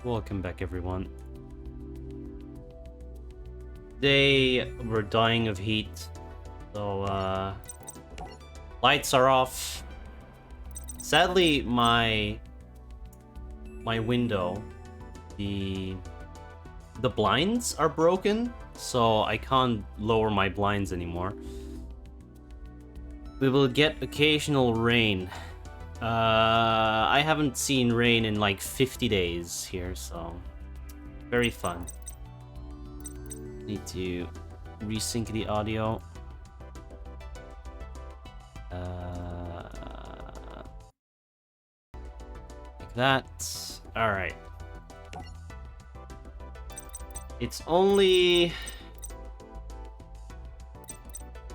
Welcome back, everyone. They were dying of heat, so lights are off. Sadly, my window, the blinds are broken, so I can't lower my blinds anymore. We will get occasional rain. I haven't seen rain in like 50 days here, so very fun. Need to resync the audio. Like that. All right. It's only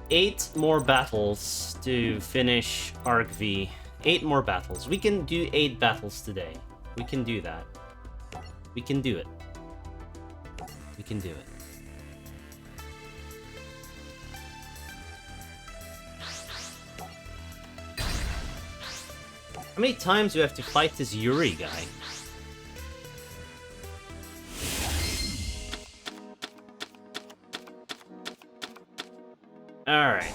8 more battles to finish Arc V. 8 more battles. We can do 8 battles today. We can do that. We can do it. We can do it. How many times do we have to fight this Yuri guy? Alright.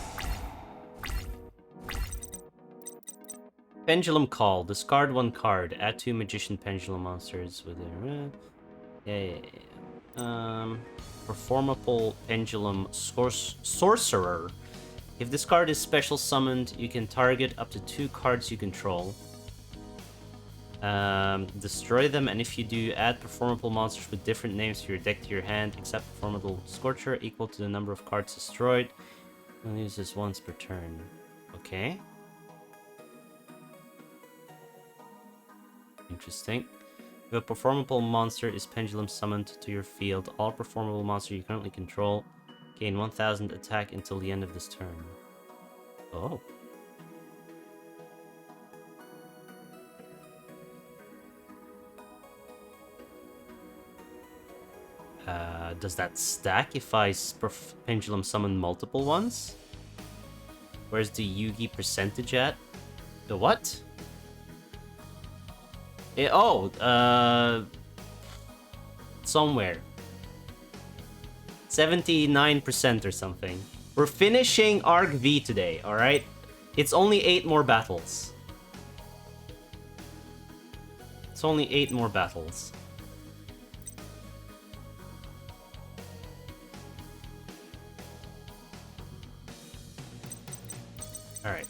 Pendulum Call. Discard 1 card. Add 2 Magician Pendulum monsters with a... Yeah. Performable Pendulum Sorcerer. If this card is special summoned, you can target up to 2 cards you control. Destroy them, and if you do, add performable monsters with different names to your deck to your hand, except performable Scorcher, equal to the number of cards destroyed. I'll use this once per turn. Okay. Interesting. If a performable monster is pendulum summoned to your field, all performable monsters you currently control gain 1000 attack until the end of this turn. Oh. Does that stack if I pendulum summon multiple ones? Where's the Yugi percentage at? The what? Somewhere. 79% or something. We're finishing Arc V today, alright? It's only 8 more battles. It's only 8 more battles. Alright,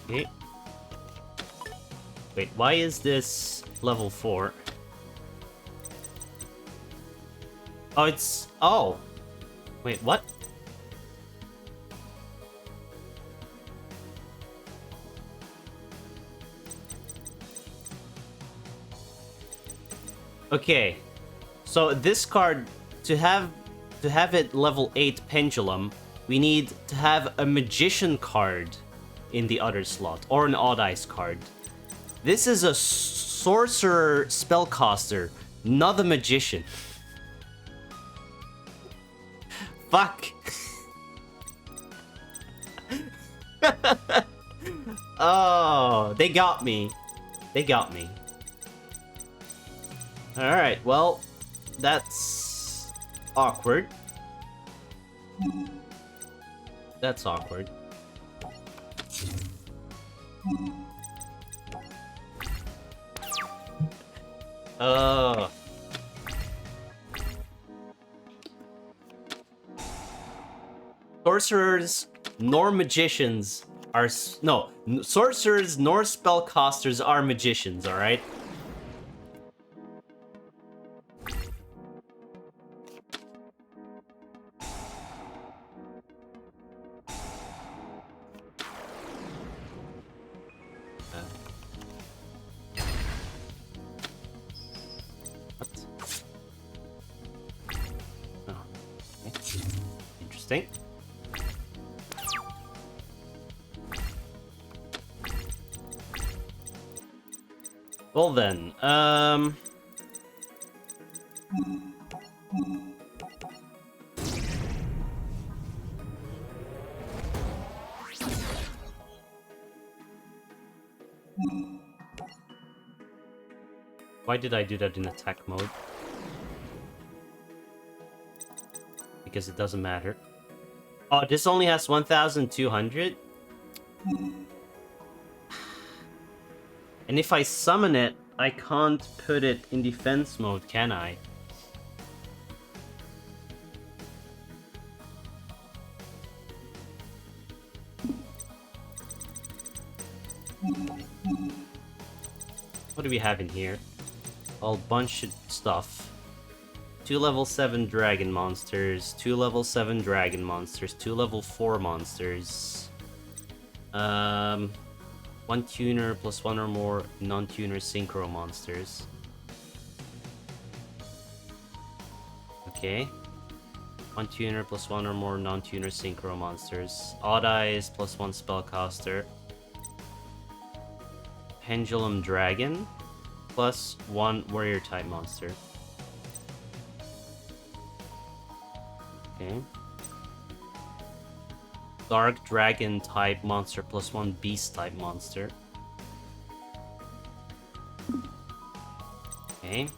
okay. Wait, why is this level 4? Oh, it's... Oh! Wait, what? Okay. So this card, to have it level 8 Pendulum, we need to have a Magician card in the other slot, or an Odd Eyes card. This is a Sorcerer Spellcaster, not a Magician. Fuck! Oh, they got me. They got me. Alright, well, that's awkward. That's awkward. Sorcerers nor magicians are... No, sorcerers nor spellcasters are magicians, alright? Interesting. Well then, why did I do that in attack mode? Because it doesn't matter. Oh, this only has 1,200? And if I summon it, I can't put it in defense mode, can I? What do we have in here? A bunch of stuff. 2 level 7 dragon monsters, 2 level 7 dragon monsters, 2 level 4 monsters. 1 tuner plus 1 or more non-tuner synchro monsters. Okay. 1 tuner plus 1 or more non-tuner synchro monsters. Odd Eyes plus 1 spellcaster. Pendulum Dragon plus 1 warrior type monster. Okay. Dark Dragon type monster plus 1 beast type monster. Okay.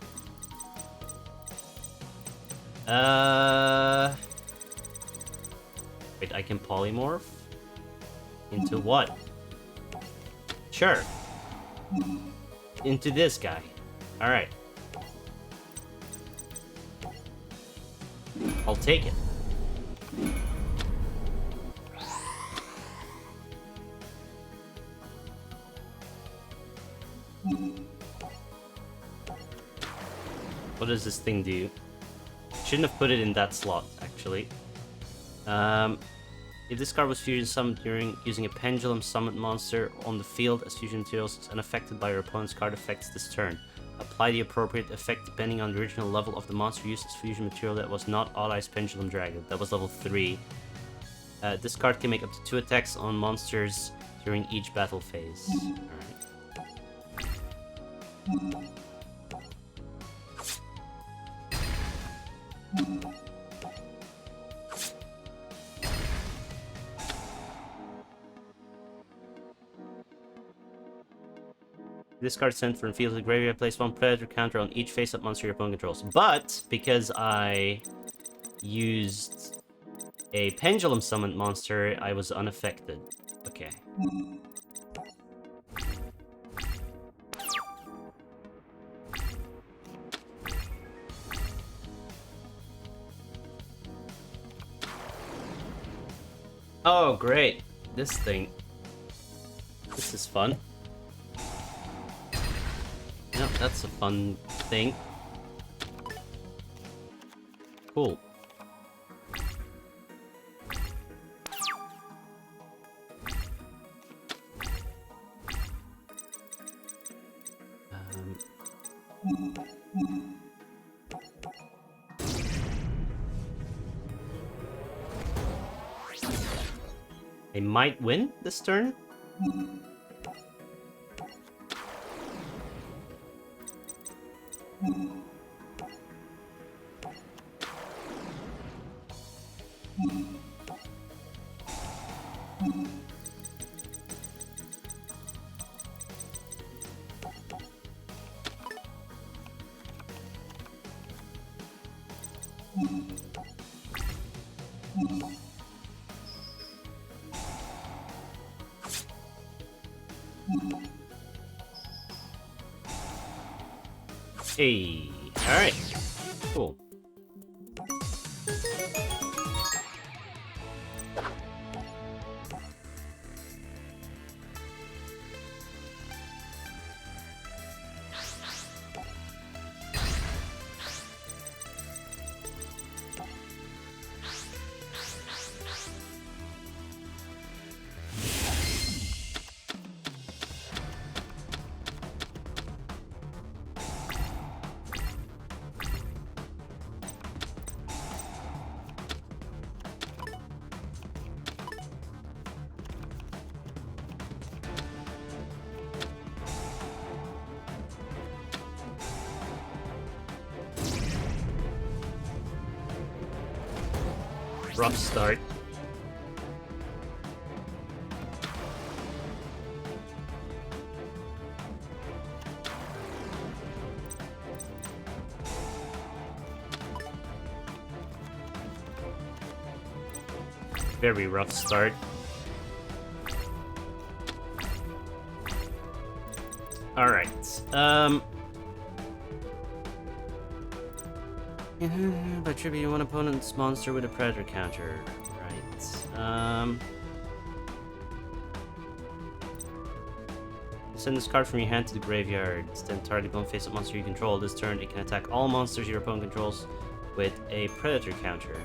Wait, I can polymorph? Into what? Sure. Into this guy. Alright. I'll take it. What does this thing do? Shouldn't have put it in that slot, actually. If this card was fusion summoned during using a pendulum summoned monster on the field as fusion materials is unaffected by your opponent's card effects this turn. Apply the appropriate effect depending on the original level of the monster used as fusion material that was not Odd Eyes Pendulum Dragon. That was level 3. This card can make up to 2 attacks on monsters during each battle phase. Alright. This card sent from field to the graveyard. Place 1 predator counter on each face-up monster your opponent controls. But because I used a pendulum summoned monster, I was unaffected. Okay. Oh, great. This thing. This is fun. Yep, that's a fun thing. Cool. I might win this turn. Hey, alright, cool. Rough start. Very rough start. Alright, by tributing one opponent's monster with a predator counter. Right. Send this card from your hand to the graveyard. Then target one face-up monster you control. This turn, it can attack all monsters your opponent controls with a predator counter.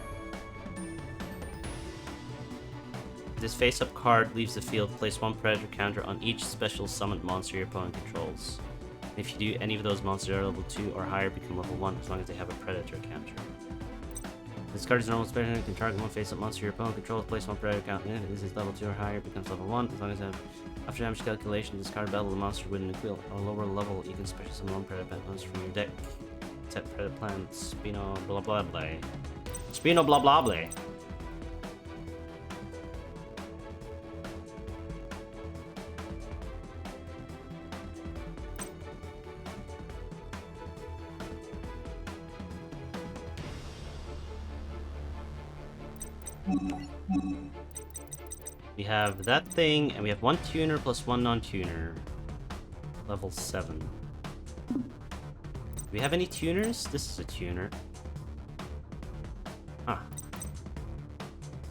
This face-up card leaves the field. Place one predator counter on each special summoned monster your opponent controls. If you do, any of those monsters are level 2 or higher become level 1 as long as they have a predator counter. This card is normal special. You can target one face-up monster your opponent controls. Place one predator counter. If this is level 2 or higher, becomes level 1 as long as they have. After damage calculation, discard battle the monster with an equivalent or lower level. You can special summon one predator monster from your deck. Set predator plants. Spino blah blah blah. Spino blah blah blah. We have that thing, and we have one tuner plus one non-tuner. Level 7. Do we have any tuners? This is a tuner. Huh.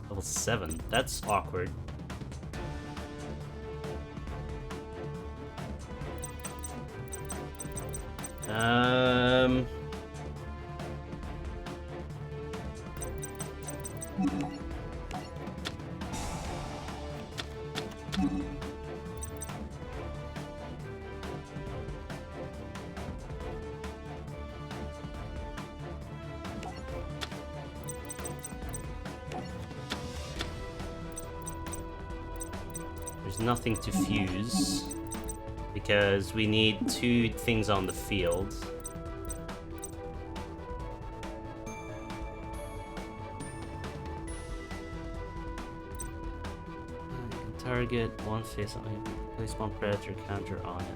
Level 7. That's awkward. There's nothing to fuse because we need 2 things on the field. Target one face on it. Place one predator counter on it.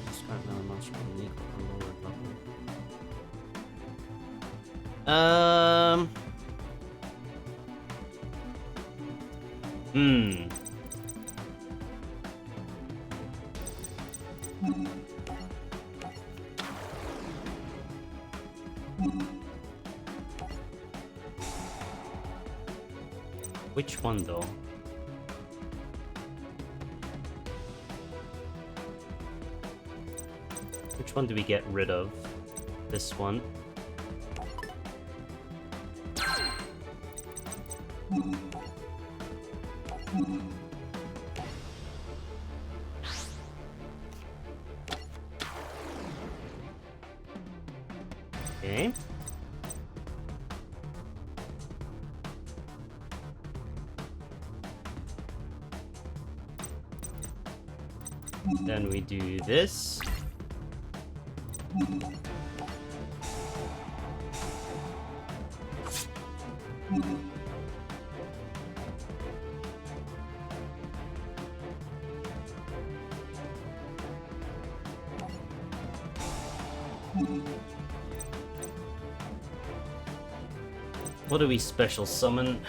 Discard another monster from the equal or lower level. Which one though? Which one do we get rid of? This one. Okay. Then we do this. What do we special summon?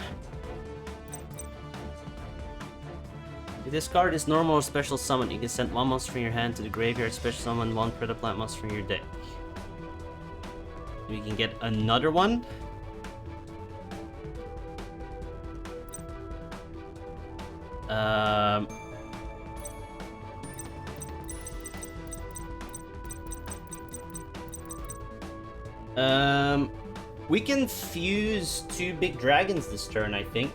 If this card is normal or special summon, you can send one monster from your hand to the graveyard, special summon one predator plant monster from your deck. We can get another one. We can fuse 2 big dragons this turn, I think.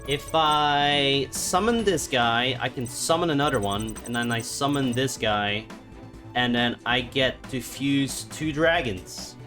If I summon this guy, I can summon another one, and then I summon this guy, and then I get to fuse 2 dragons.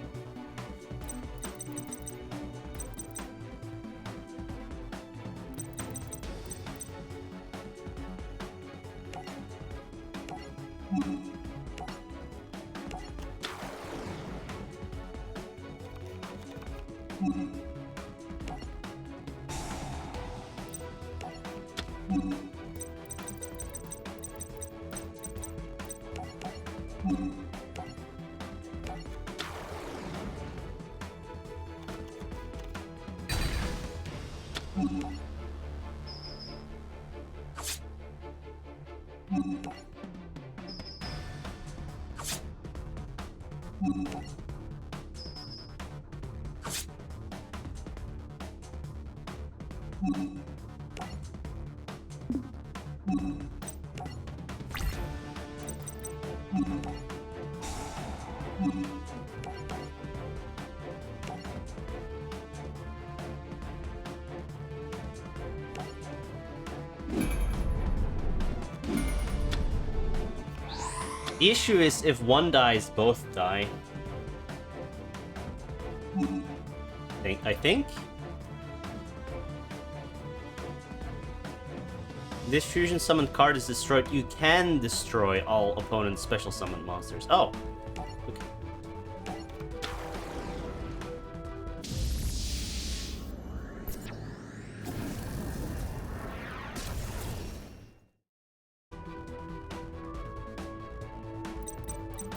The issue is if one dies, both die. I think? This fusion summoned card is destroyed. You can destroy all opponent's special summon monsters. Oh. Okay.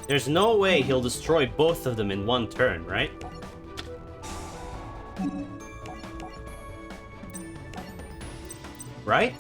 There's no way he'll destroy both of them in one turn, right? Right?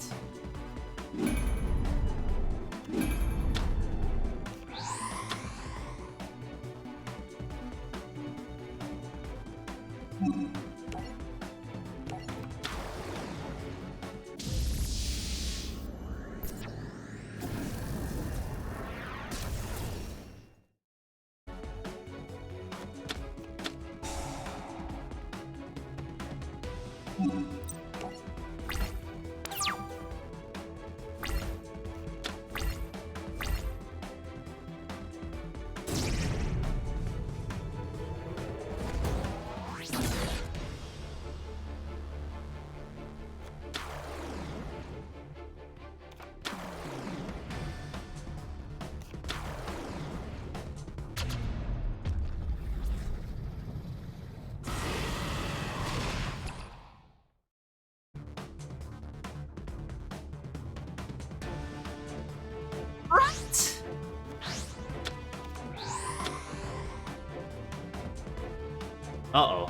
Uh-oh.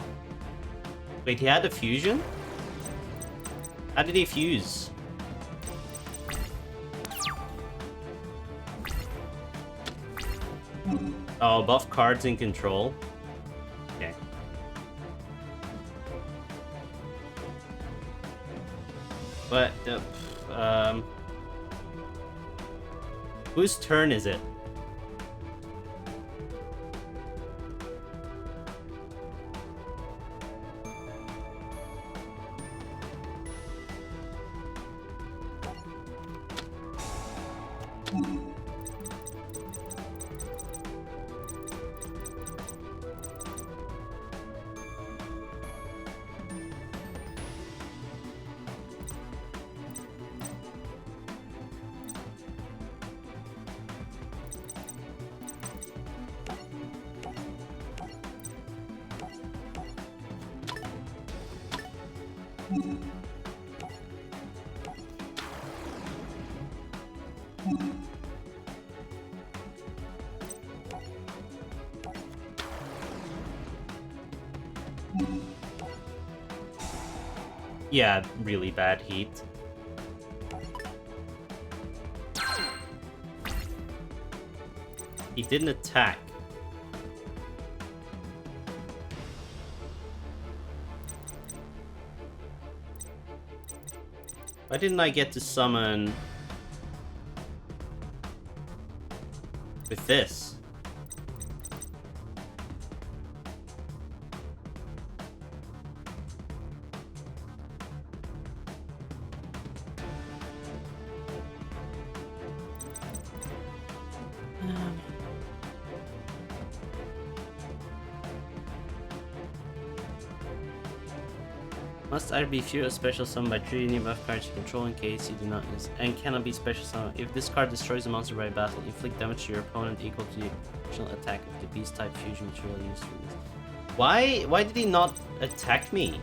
Wait, he had a fusion? How did he fuse? Oh, buff cards in control. Okay. But, whose turn is it? Yeah, really bad heat. He didn't attack. Why didn't I get to summon with this? Must either be few or special summon by treating buff cards you control in case you do not use, and cannot be special summoned. If this card destroys a monster by battle, inflict damage to your opponent equal to the original attack of the beast type fusion material used for this. Why did he not attack me?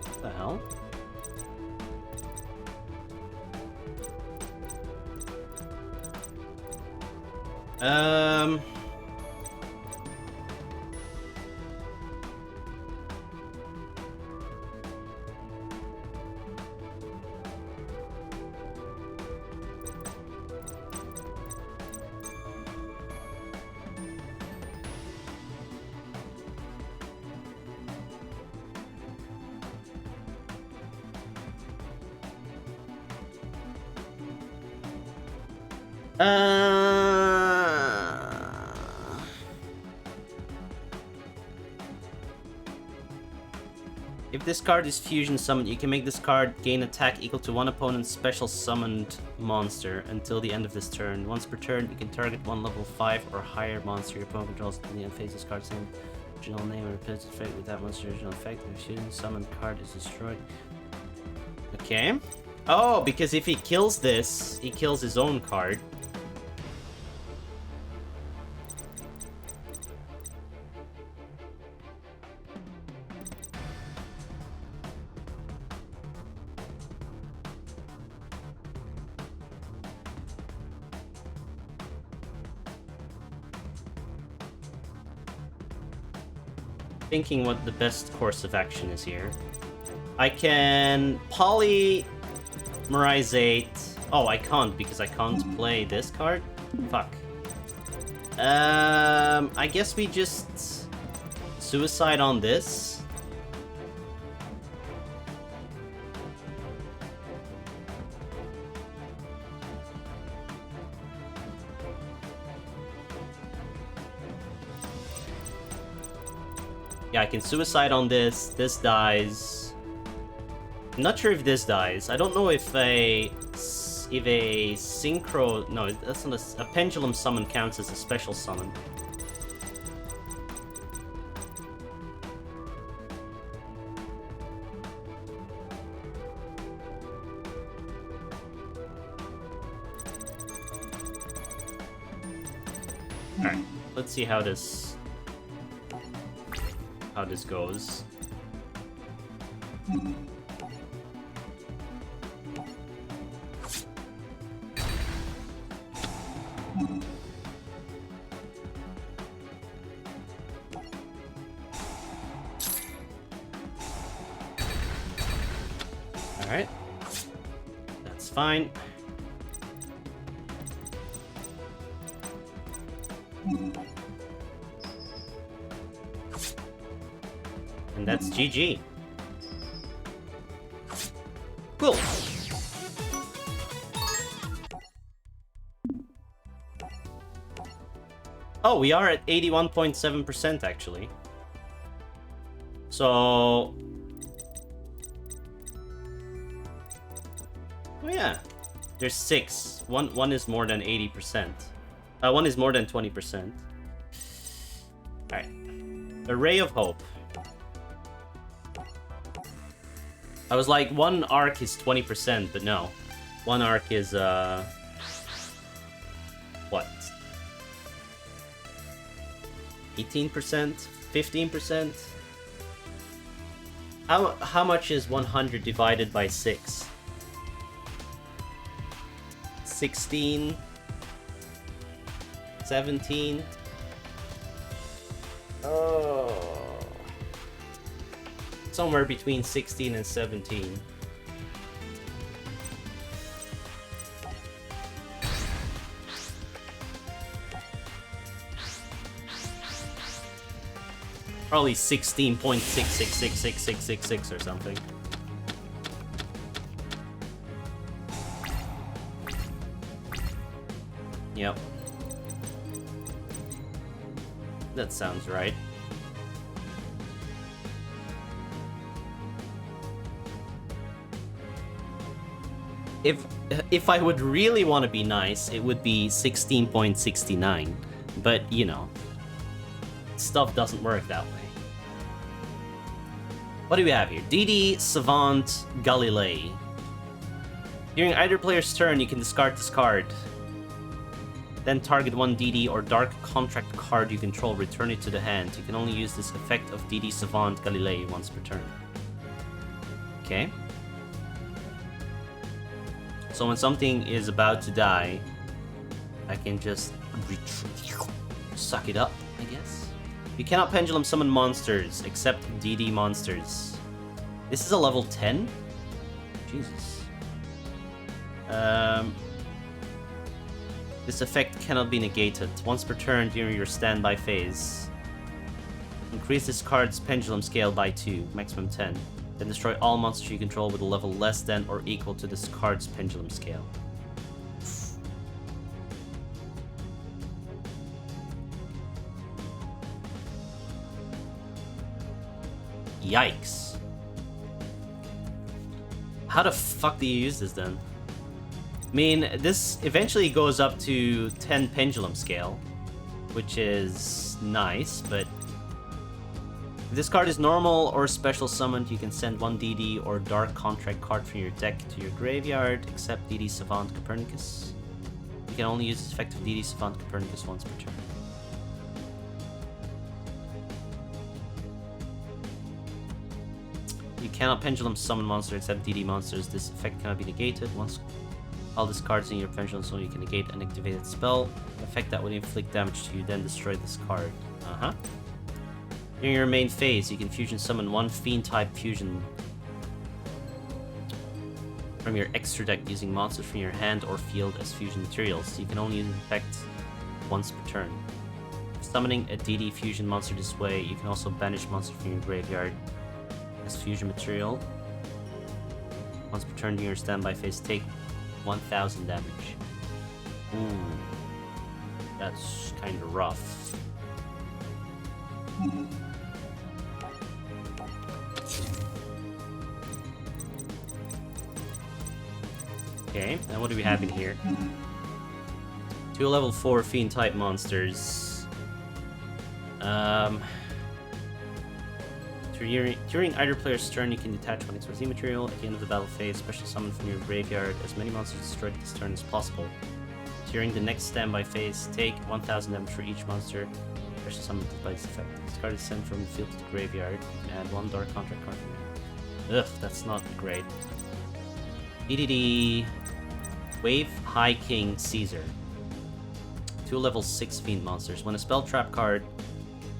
What the hell? If this card is fusion summoned, you can make this card gain attack equal to one opponent's special summoned monster until the end of this turn. Once per turn, you can target one level 5 or higher monster your opponent controls in the unfazed this card's same original name or repeats effect with that monster's original effect. If a fusion summoned card is destroyed. Okay. Oh, because if he kills this, he kills his own card. Thinking what the best course of action is here. I can polymerizate. Oh, I can't because I can't play this card. Fuck. I guess we just suicide on this. Yeah, I can suicide on this. This dies. I'm not sure if this dies. I don't know if a synchro... No, that's not a pendulum summon counts as a special summon. Alright, let's see how this goes. Alright. That's fine. And that's GG. Cool. Oh, we are at 81.7% actually. So... Oh yeah. There's 6. One is more than 80%. One is more than 20%. Alright. A Ray of Hope. I was like, one arc is 20%, but no. One arc is, what? 18%? 15%? How much is 100 divided by 6? 16? 17? Oh... Somewhere between 16 and 17. Probably 16.666666 or something. Yep. That sounds right. If I would really want to be nice, it would be 16.69. But, you know, stuff doesn't work that way. What do we have here? DD Savant Galilei. During either player's turn, you can discard this card. Then target one DD or Dark Contract card you control, return it to the hand. You can only use this effect of DD Savant Galilei once per turn. Okay. So when something is about to die, I can just suck it up, I guess. You cannot pendulum summon monsters, except DD monsters. This is a level 10? Jesus. This effect cannot be negated. Once per turn during your standby phase. Increase this card's pendulum scale by 2, maximum 10. Then destroy all monsters you control with a level less than or equal to this card's pendulum scale. Yikes. How the fuck do you use this then? I mean, this eventually goes up to 10 pendulum scale, which is nice, but if this card is normal or special summoned, you can send one DD or Dark Contract card from your deck to your graveyard, except DD Savant Copernicus. You can only use this effect of DD Savant Copernicus once per turn. You cannot pendulum summon monsters except DD monsters. This effect cannot be negated. Once all these cards in your pendulum zone, you can negate an activated spell. The effect that would inflict damage to you, then destroy this card. During your main phase, you can fusion summon one Fiend-type fusion from your extra deck using monsters from your hand or field as fusion materials. You can only use the effect once per turn. Summoning a DD fusion monster this way, you can also banish monsters from your graveyard as fusion material. Once per turn during your standby phase, take 1000 damage. Ooh, that's kind of rough. Okay, and what do we have in here? 2 level 4 Fiend type monsters. During either player's turn, you can detach one XYZ material. At the end of the battle phase, special summon from your graveyard as many monsters destroyed this turn as possible. During the next standby phase, take 1000 damage for each monster special summoned by this effect. This card is sent from the field to the graveyard. You can add one Dark Contract card from here. Ugh, that's not great. DDD Wave High King Caesar. 2 level 6 Fiend monsters. When a spell trap card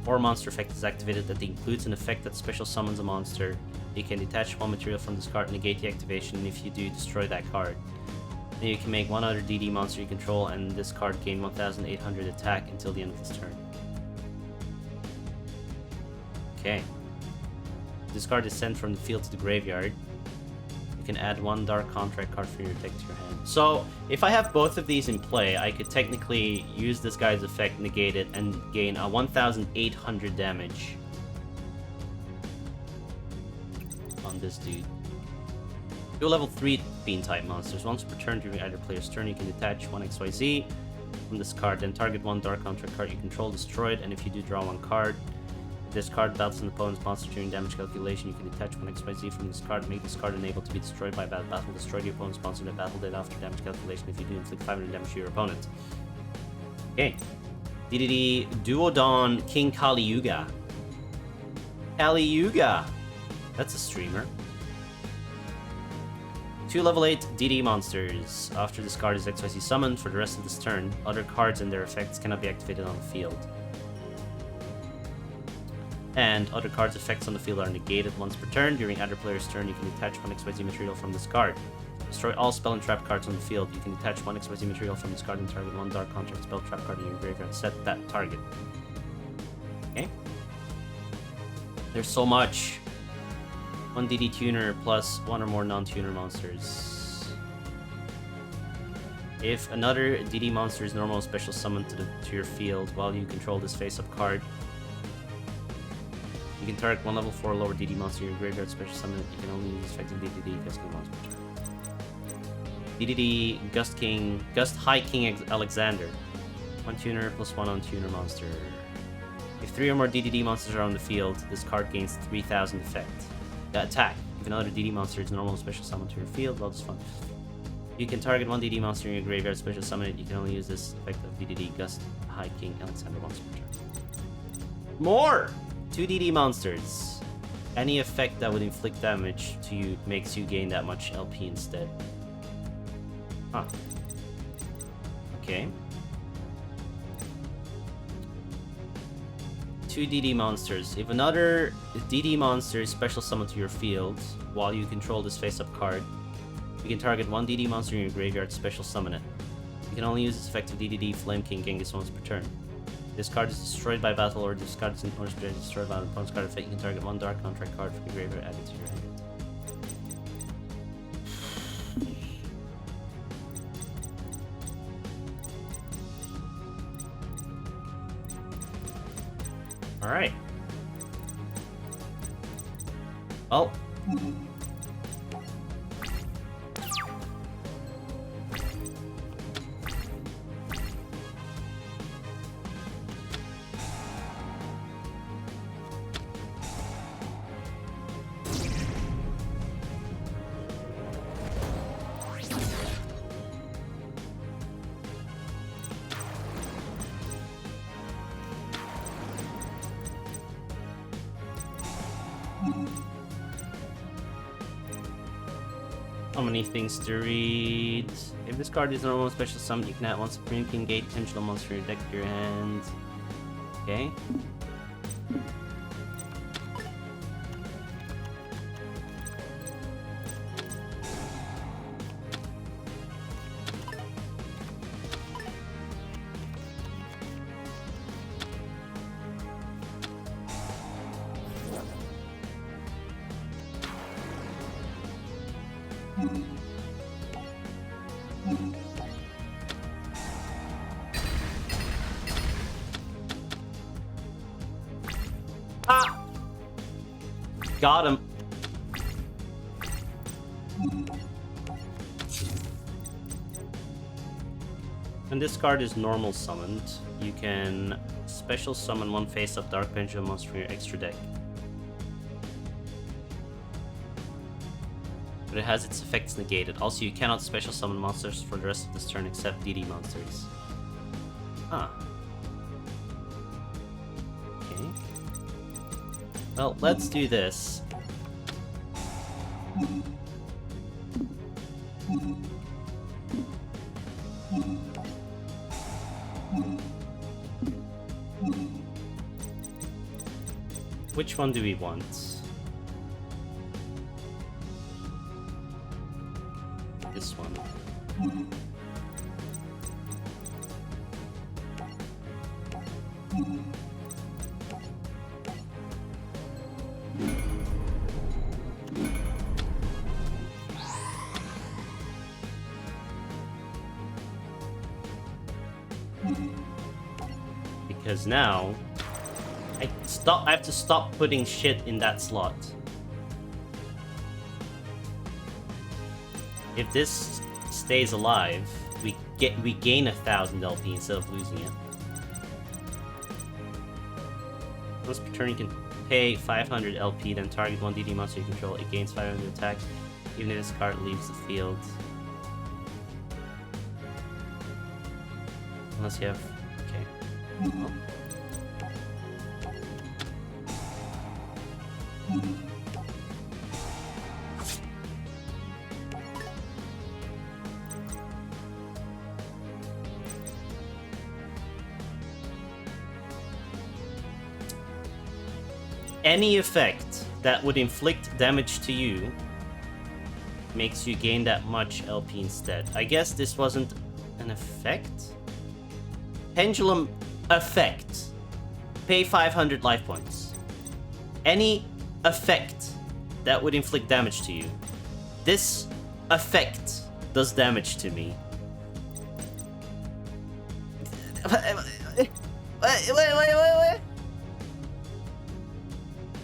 or monster effect is activated that includes an effect that special summons a monster, you can detach one material from this card, negate the activation, and if you do, destroy that card. Then you can make one other DD monster you control, and this card gain 1800 attack until the end of this turn. Okay. This card is sent from the field to the graveyard. You can add one Dark Contract card from your deck to your hand. So, if I have both of these in play, I could technically use this guy's effect, negate it, and gain a 1800 damage on this dude. 2 level 3 Fiend type monsters. Once per turn during either player's turn, you can detach one XYZ from this card, then target one Dark Contract card you control, destroy it, and if you do, draw one card. This card battles an opponent's monster during damage calculation. You can detach one XYZ from this card, make this card unable to be destroyed by battle. Destroy the opponent's monster in the battle dead after damage calculation. If you do, inflict 500 damage to your opponent. Okay. DDD Duodon King Kali Yuga. Kali Yuga! That's a streamer. 2 level 8 DD monsters. After this card is XYZ summoned for the rest of this turn, other cards and their effects cannot be activated on the field. And other cards' effects on the field are negated once per turn. During either player's turn, you can detach one XYZ material from this card. Destroy all spell and trap cards on the field. You can detach one XYZ material from this card and target one Dark Contract spell trap card in your graveyard. Set that target. Okay. There's so much. 1 DD tuner plus 1 or more non-tuner monsters. If another DD monster is normal special summoned to your field while you control this face-up card, you can target 1 level 4 lower DD monster in your graveyard special summon it. You can only use effective DDD Gust King monster. DDD Gust High King Alexander. 1 tuner plus 1 on tuner monster. If 3 or more DDD monsters are on the field, this card gains 3000 effect. Attack. If another DD monster is normal special summon to your field, well, just fun. You can target one DD monster in your graveyard, special summon it. You can only use this effect of DDD Gust, High King, Alexander once per turn. More! 2 DD monsters. Any effect that would inflict damage to you makes you gain that much LP instead. Huh. Okay. 2 DD monsters. If another DD monster is special summoned to your field while you control this face-up card, you can target one DD monster in your graveyard, special summon it. You can only use this effect to DDD Flame King Genghis once per turn. This card is destroyed by battle or discarded in order to be destroyed by an opponent's card effect. You can target one Dark Contract card from your graveyard, add it to your hand. Alright. Well. How many things to read? If this card is a normal special summon, you can add one Supreme King Gate Pendulum monster from your deck to your hand. Okay. Ah! Got him. When this card is normal summoned, you can special summon one face-up Dark Pendulum monster from your extra deck. But it has its effects negated. Also, you cannot special summon monsters for the rest of this turn except DD monsters. Huh. Okay. Well, let's do this. Which one do we want? This one. Because now I have to stop putting shit in that slot. If this stays alive, we gain 1000 LP instead of losing it. Once per turn, you can pay 500 LP, then target one DD monster you control. It gains 500 attack, even if this card leaves the field. Unless you have... okay. Oh. Any effect that would inflict damage to you makes you gain that much LP instead. I guess this wasn't an effect? Pendulum effect. Pay 500 life points. Any effect that would inflict damage to you. This effect does damage to me. Wait.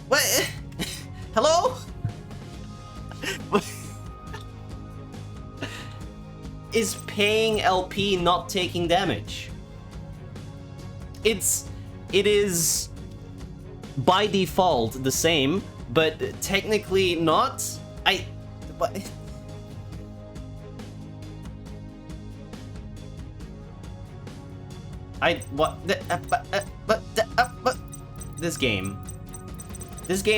What? Hello? Is paying LP not taking damage? It is by default the same, but technically not. But this game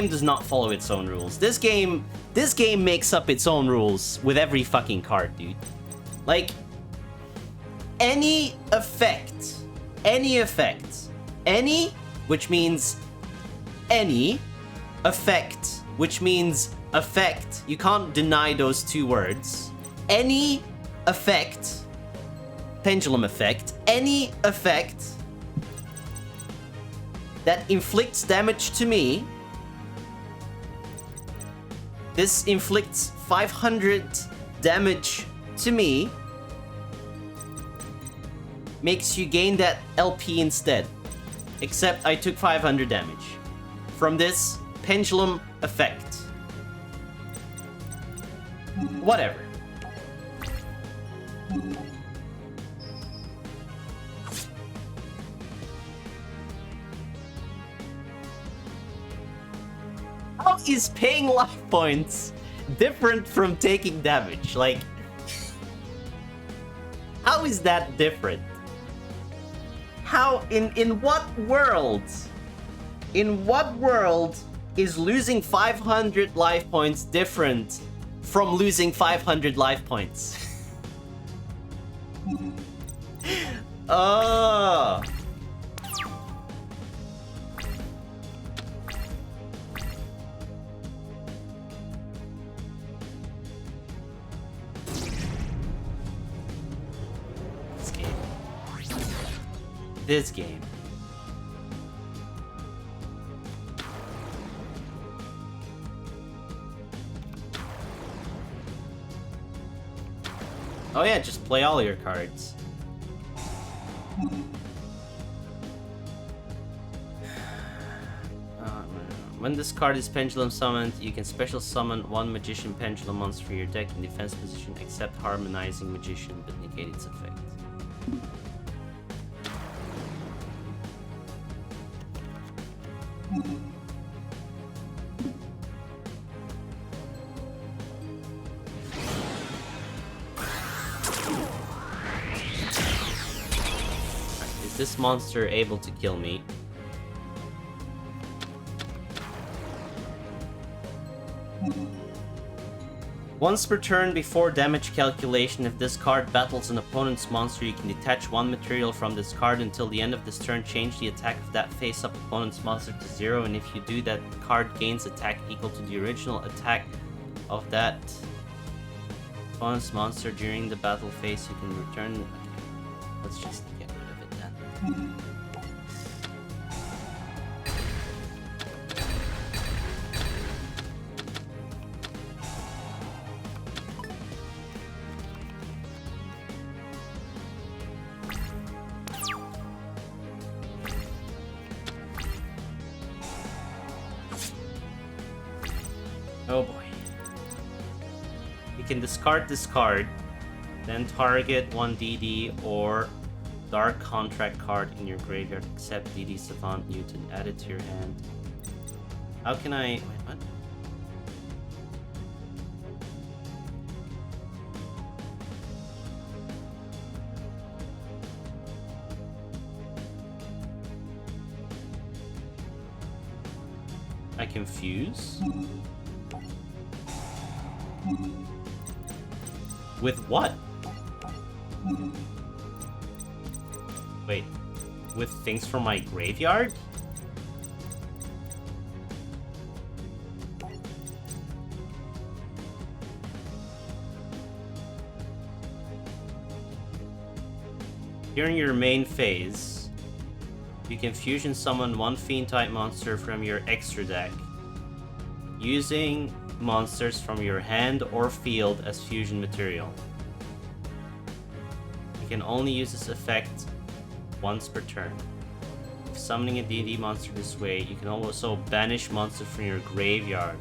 does not follow its own rules. This game makes up its own rules with every fucking card, dude. Like, any effect, which means any effect, which means effect. You can't deny those two words. Any effect, pendulum effect, any effect that inflicts damage to me. This inflicts 500 damage to me. Makes you gain that LP instead. Except I took 500 damage from this pendulum effect. Whatever. How is paying life points different from taking damage? Like, how is that different? How, in what world? In what world is losing 500 life points different from losing 500 life points? Oh. This game. Oh yeah, just play all your cards. When this card is pendulum summoned, you can special summon one magician pendulum monster for your deck in defense position, except harmonizing magician, but negate its effect. Is this monster able to kill me? Once per turn before damage calculation, if this card battles an opponent's monster, you can detach one material from this card until the end of this turn. Change the attack of that face-up opponent's monster to 0, and if you do, that card gains attack equal to the original attack of that opponent's monster during the battle phase. You can return... Okay. Let's just get rid of it then. Oh boy. You can discard this card, then target one DD or Dark Contract card in your graveyard, except DD Savant Newton. Add it to your hand. How can I... Wait, what? I can fuse? With what? Wait, with things from my graveyard? During your main phase, you can fusion summon one Fiend-type monster from your extra deck, using monsters from your hand or field as fusion material. You can only use this effect once per turn. If summoning a DD monster this way, you can also banish monsters from your graveyard.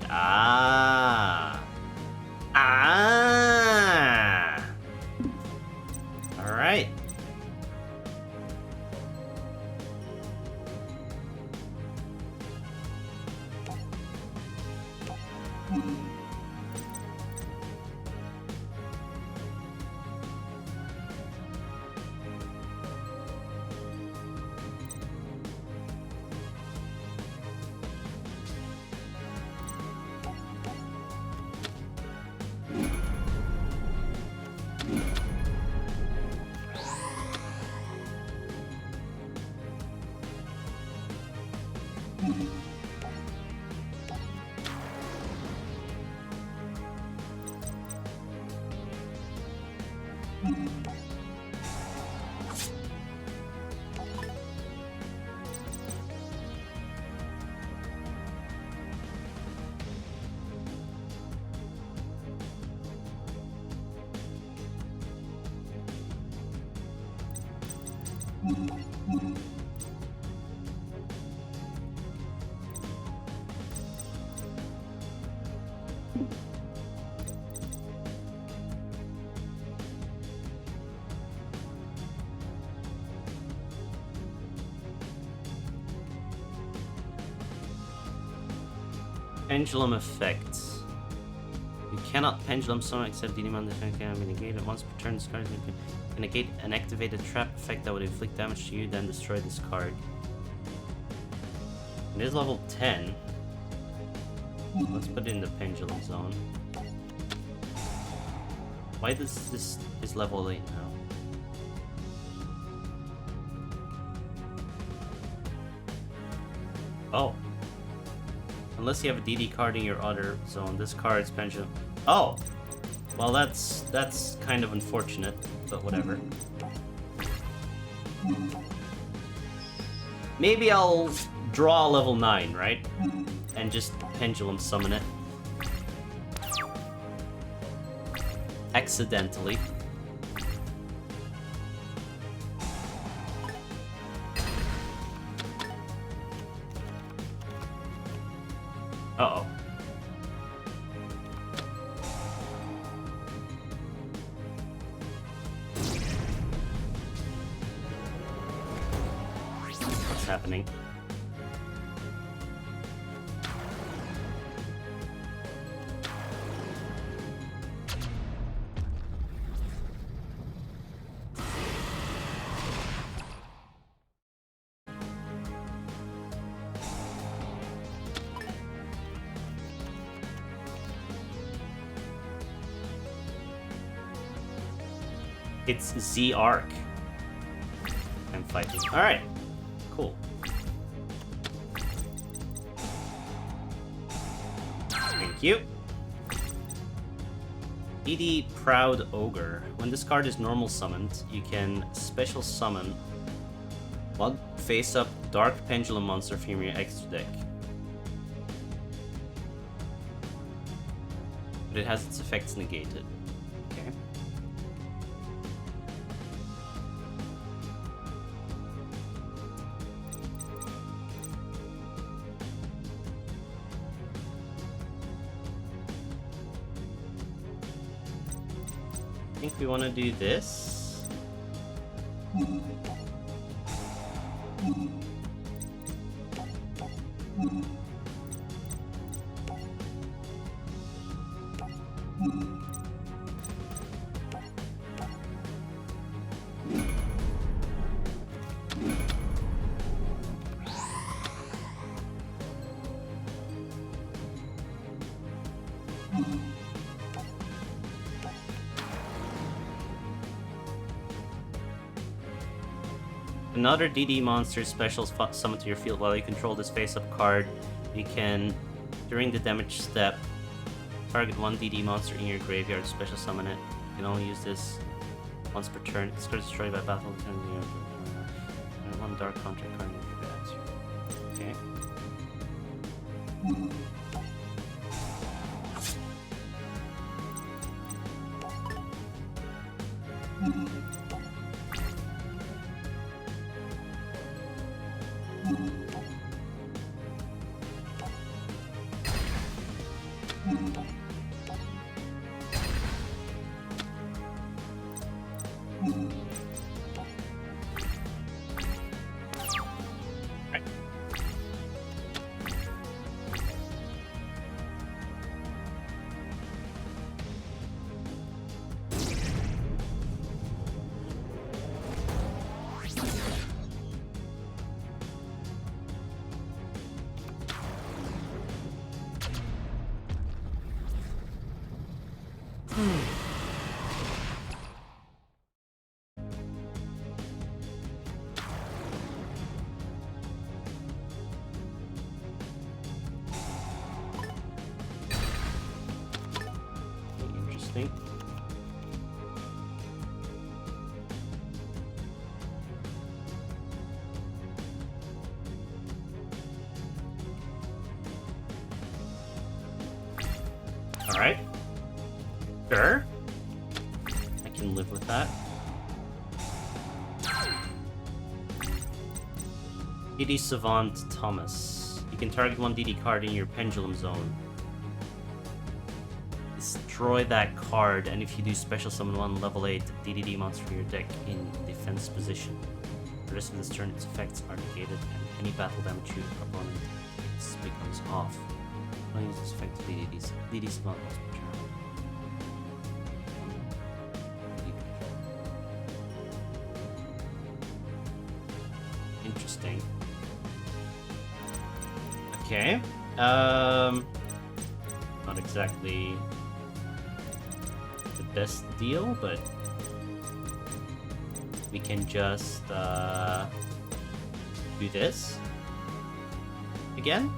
Alright. Pendulum effects. You cannot pendulum summon except Digimon defense can be negated once per turn. This card can negate an activated trap effect that would inflict damage to you, then destroy this card. It is level 10. Let's put it in the pendulum zone. Why does this is level 8 now? Oh. Unless you have a DD card in your other zone, this card's pendulum. Oh! Well, that's kind of unfortunate, but whatever. Maybe I'll draw level 9, right? And just pendulum summon it. Accidentally. Uh-oh. What's happening? It's Z Arc. I'm fighting. Alright. Cool. Thank you. DD Proud Ogre. When this card is normal summoned, you can special summon one face-up Dark Pendulum monster from your extra deck. But it has its effects negated. Okay. I think we want to do this. Another DD monster special summon to your field while you control this face-up card. You can, during the damage step, target one DD monster in your graveyard, special summon it. You can only use this once per turn. This card is destroyed by battle. One dark contract card in your graveyard. Okay. Alright. Sure. I can live with that. DD Savant Thomas. You can target one DD card in your pendulum zone. Destroy that card, and if you do special summon one level 8 DDD monster from your deck in defense position. The rest of this turn, its effects are negated, and any battle damage your opponent takes becomes off. I'll use this effect to DD Savant once per turn. Interesting. Okay. Not exactly the best deal, but we can just do this again.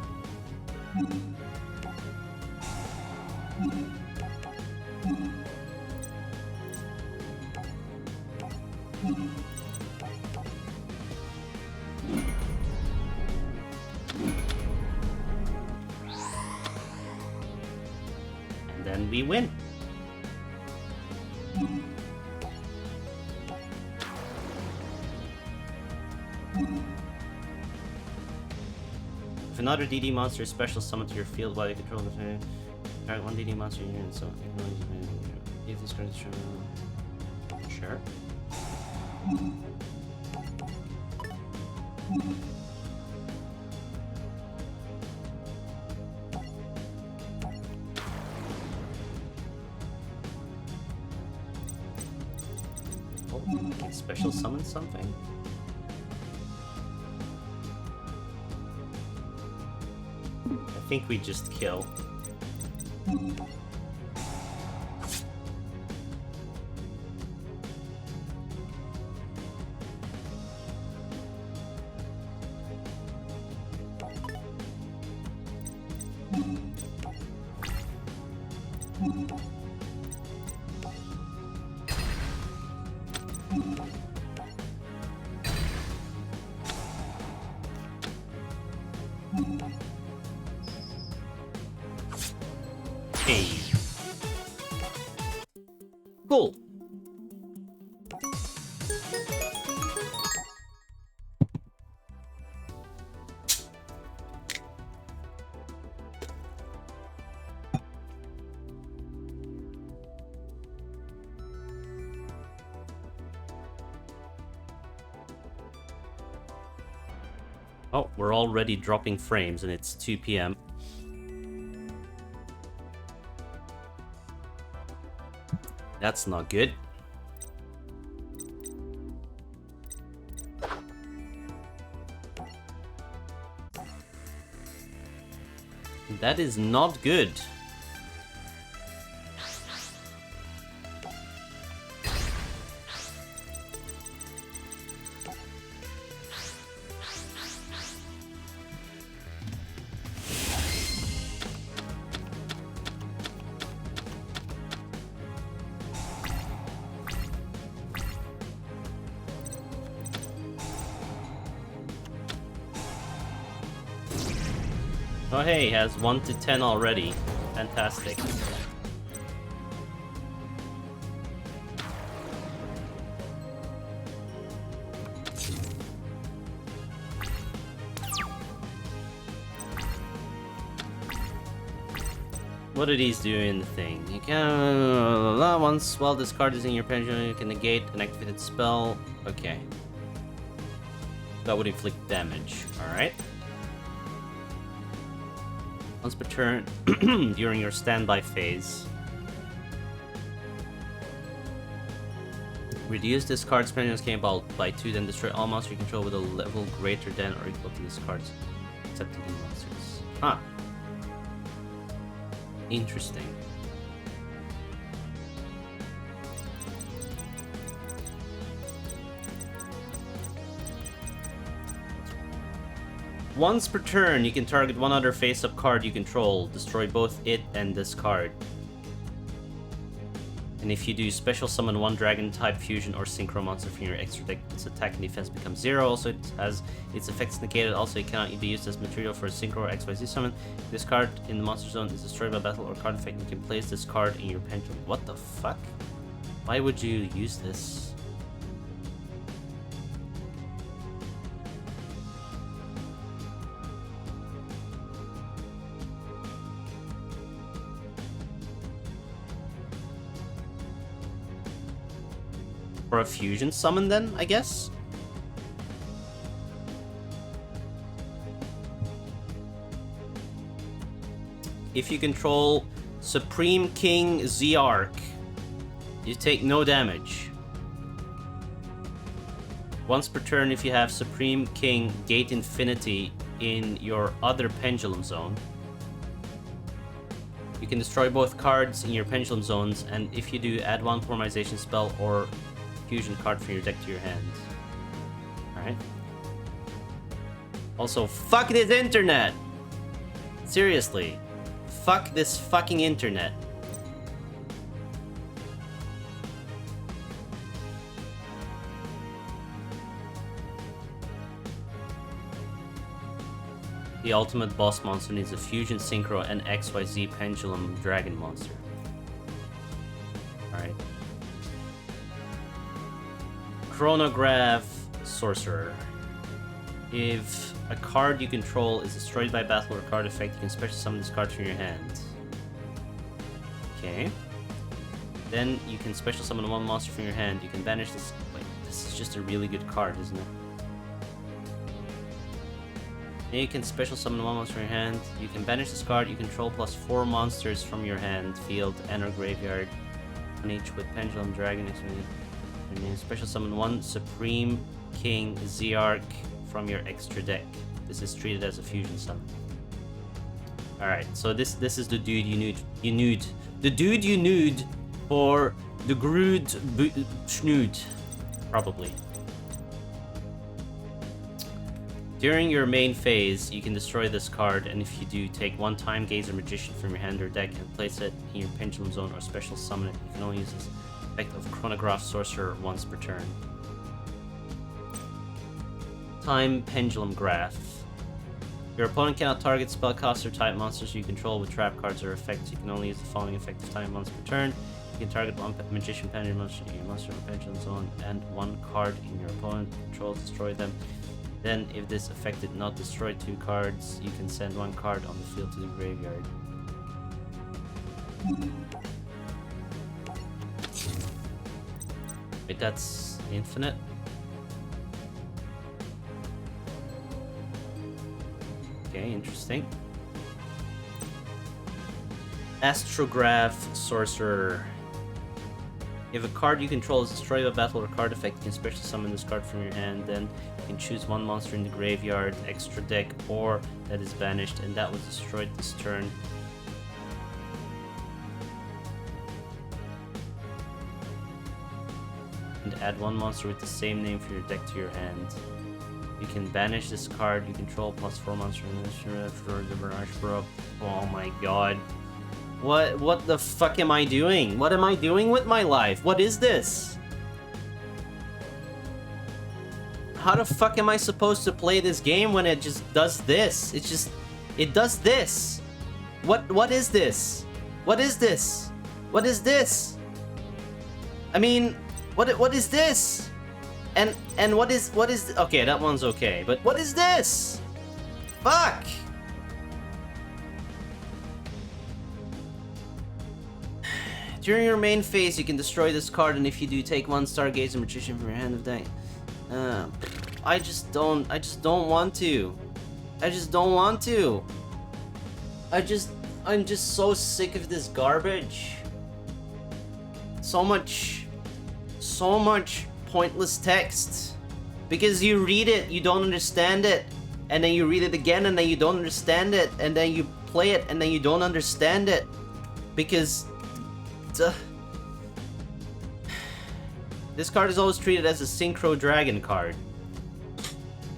And then we win. If another DD monster is special summoned to your field while you control the target one DD monster unit, so if this card is sure. Oh, I can special summon something. I think we just kill. Hey. Cool. Oh, we're already dropping frames and it's 2 p.m. That's not good. That is not good. Oh hey, has 1 to 10 already. Fantastic. What are these doing the thing? You can once while this card is in your pendulum, you can negate an activated spell. Okay. That would inflict damage. Alright. Once per turn during your standby phase. Reduce this card's pendulum's game by 2, then destroy all monsters you control with a level greater than or equal to this card's, except to these monsters. Huh. Interesting. Once per turn, you can target one other face-up card you control. Destroy both it and this card. And if you do special summon one dragon type fusion or synchro monster from your extra deck, its attack and defense becomes 0. Also, it has its effects negated. Also, it cannot be used as material for a synchro or XYZ summon. If this card in the monster zone is destroyed by battle or card effect, you can place this card in your pendulum. What the fuck? Why would you use this? For a fusion summon then, I guess? If you control Supreme King Zeark, you take no damage. Once per turn, if you have Supreme King Gate Infinity in your other pendulum zone, you can destroy both cards in your pendulum zones, and if you do, add one formalization spell or fusion card from your deck to your hand. Alright. Also, fuck this internet! Seriously. Fuck this fucking internet. The ultimate boss monster needs a fusion synchro and XYZ pendulum dragon monster. Alright. Chronograph Sorcerer. If a card you control is destroyed by battle or card effect, you can special summon this card from your hand. Okay. Then you can special summon one monster from your hand. You can banish this. Wait, this is just a really good card, isn't it? Then you can special summon one monster from your hand. You can banish this card. You control plus 4 monsters from your hand, field, and or graveyard. On each with Pendulum Dragon. And you special summon one Supreme King Zeark from your extra deck. This is treated as a fusion summon. Alright, so this is the dude you need. The dude you need for the Groot Schnood. Probably. During your main phase, you can destroy this card, and if you do, take one Time Gazer Magician from your hand or deck and place it in your Pendulum Zone or special summon it. You can only use this effect of Chronograph Sorcerer once per turn. Time Pendulum Graph. Your opponent cannot target spellcaster type monsters you control with trap cards or effects. You can only use the following effective time once per turn. You can target one Magician Pendulum monster in your monster Pendulum Zone and one card in your opponent controls, destroy them. Then, if this effect did not destroy 2 cards, you can send 1 card on the field to the graveyard. Wait, that's infinite? Okay, interesting. Astrograph Sorcerer. If a card you control is destroyed by battle or card effect, you can special summon this card from your hand. Then you can choose one monster in the graveyard, extra deck, or that is banished, and that was destroyed this turn. And add one monster with the same name for your deck to your hand. You can banish this card you control plus 4 monsters in this for the Barrage Bro. Oh my god. What the fuck am I doing? What am I doing with my life? What is this? How the fuck am I supposed to play this game when it just does this? It does this. What is this? What is this? What is this? I mean, what is this? And what is okay, that one's okay, but what is this? Fuck! During your main phase, you can destroy this card, and if you do, take 1 Stargazer Magician from your hand of deck. I just don't want to. I just don't want to. I'm just so sick of this garbage. So much pointless text. Because you read it, you don't understand it, and then you read it again, and then you don't understand it, and then you play it, and then you don't understand it. Because this card is always treated as a Synchro Dragon card.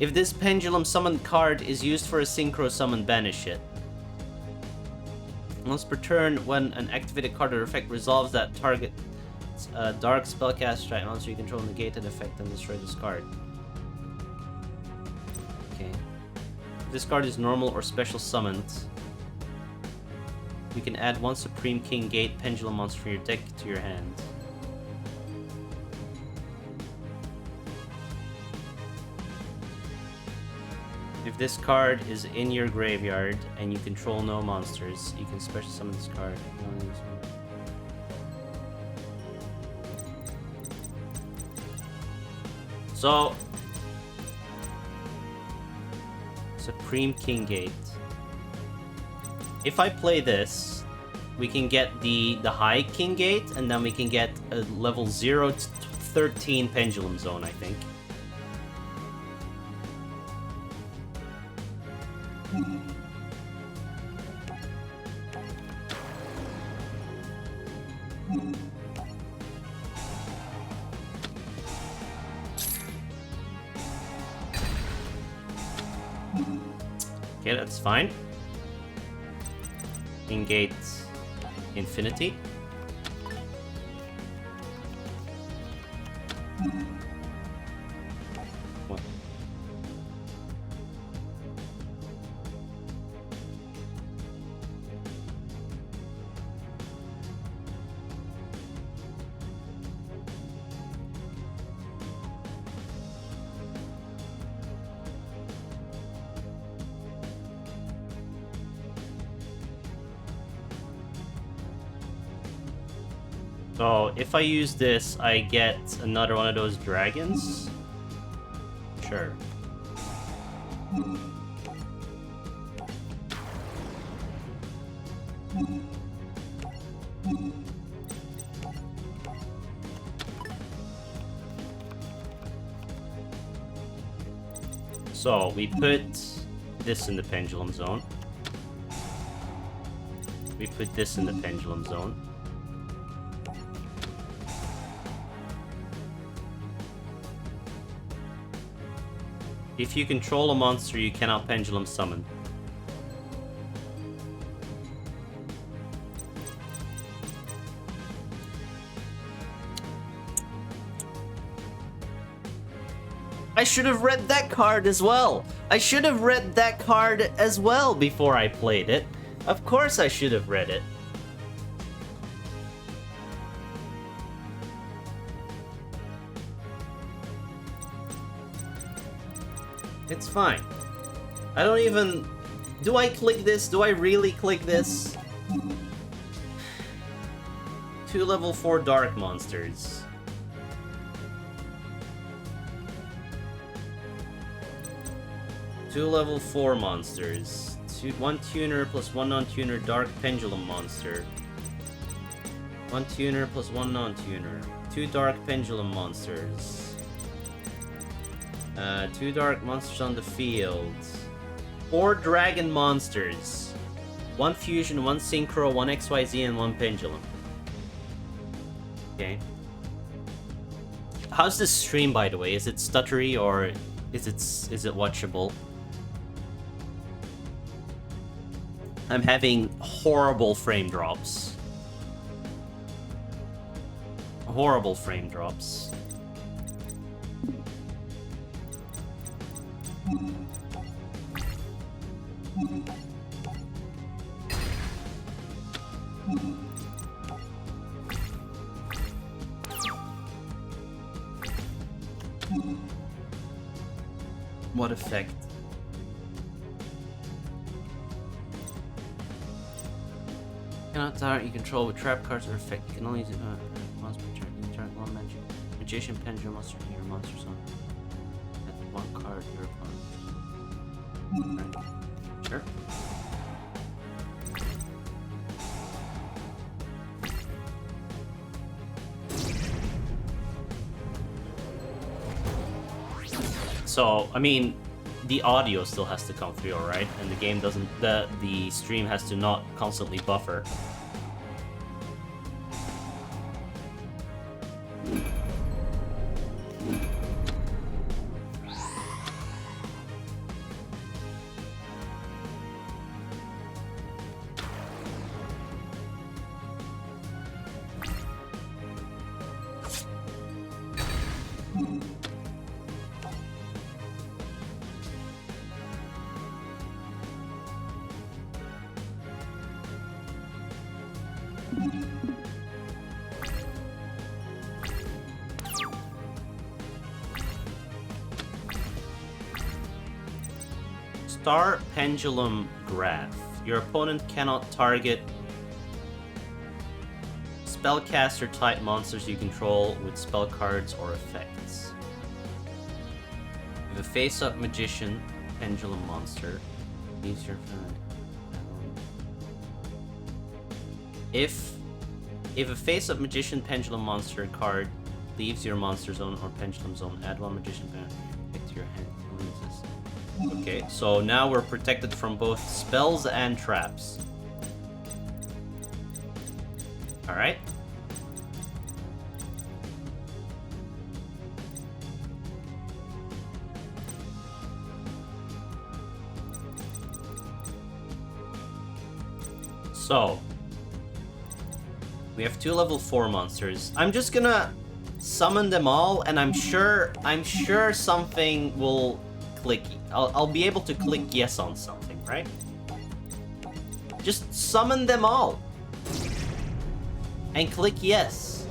If this Pendulum Summon card is used for a Synchro Summon, banish it. Once per turn, when an activated card or effect resolves that target Dark spellcast strike monster you control negate an effect and destroy this card. Okay. If this card is normal or special summoned, you can add one Supreme King Gate Pendulum monster from your deck to your hand. If this card is in your graveyard and you control no monsters, you can special summon this card. So, Supreme King Gate. If I play this, we can get the high King Gate, and then we can get a level 0 to 13 Pendulum Zone, I think. Okay, that's fine. Ingate Infinity. What? So, if I use this, I get another one of those dragons? Sure. So, we put this in the Pendulum Zone. We put this in the Pendulum Zone. If you control a monster, you cannot Pendulum Summon. I should have read that card as well! I should have read that card as well before I played it. Of course I should have read it. It's fine. I don't even... Do I click this? Do I really click this? 2 level 4 dark monsters. Two level 4 monsters. 1 tuner plus 1 non-tuner dark pendulum monster. 1 tuner plus 1 non-tuner. 2 dark pendulum monsters. 2 dark monsters on the field. 4 dragon monsters. 1 fusion, 1 synchro, 1 XYZ, and 1 pendulum. Okay. How's this stream, by the way? Is it stuttery or is it watchable? I'm having horrible frame drops. Horrible frame drops. What effect? Cannot target you control with trap cards or effect. You can only use it once per turn. You turn one magic. Magician, pendulum, monster in your monster zone. That's 1 card your opponent. Right. Sure. So, I mean, the audio still has to come through, alright? And the game doesn't... The stream has to not constantly buffer. Star Pendulum Graph. Your opponent cannot target spellcaster type monsters you control with spell cards or effects. If a face-up magician pendulum monster leaves your if a face-up magician pendulum monster card leaves your monster zone or pendulum zone, add one magician pick to your hand. Okay, so now we're protected from both spells and traps. Alright. So, we have 2 level 4 monsters. I'm just gonna summon them all, and I'm sure something will click. I'll be able to click yes on something, right? Just summon them all and click yes.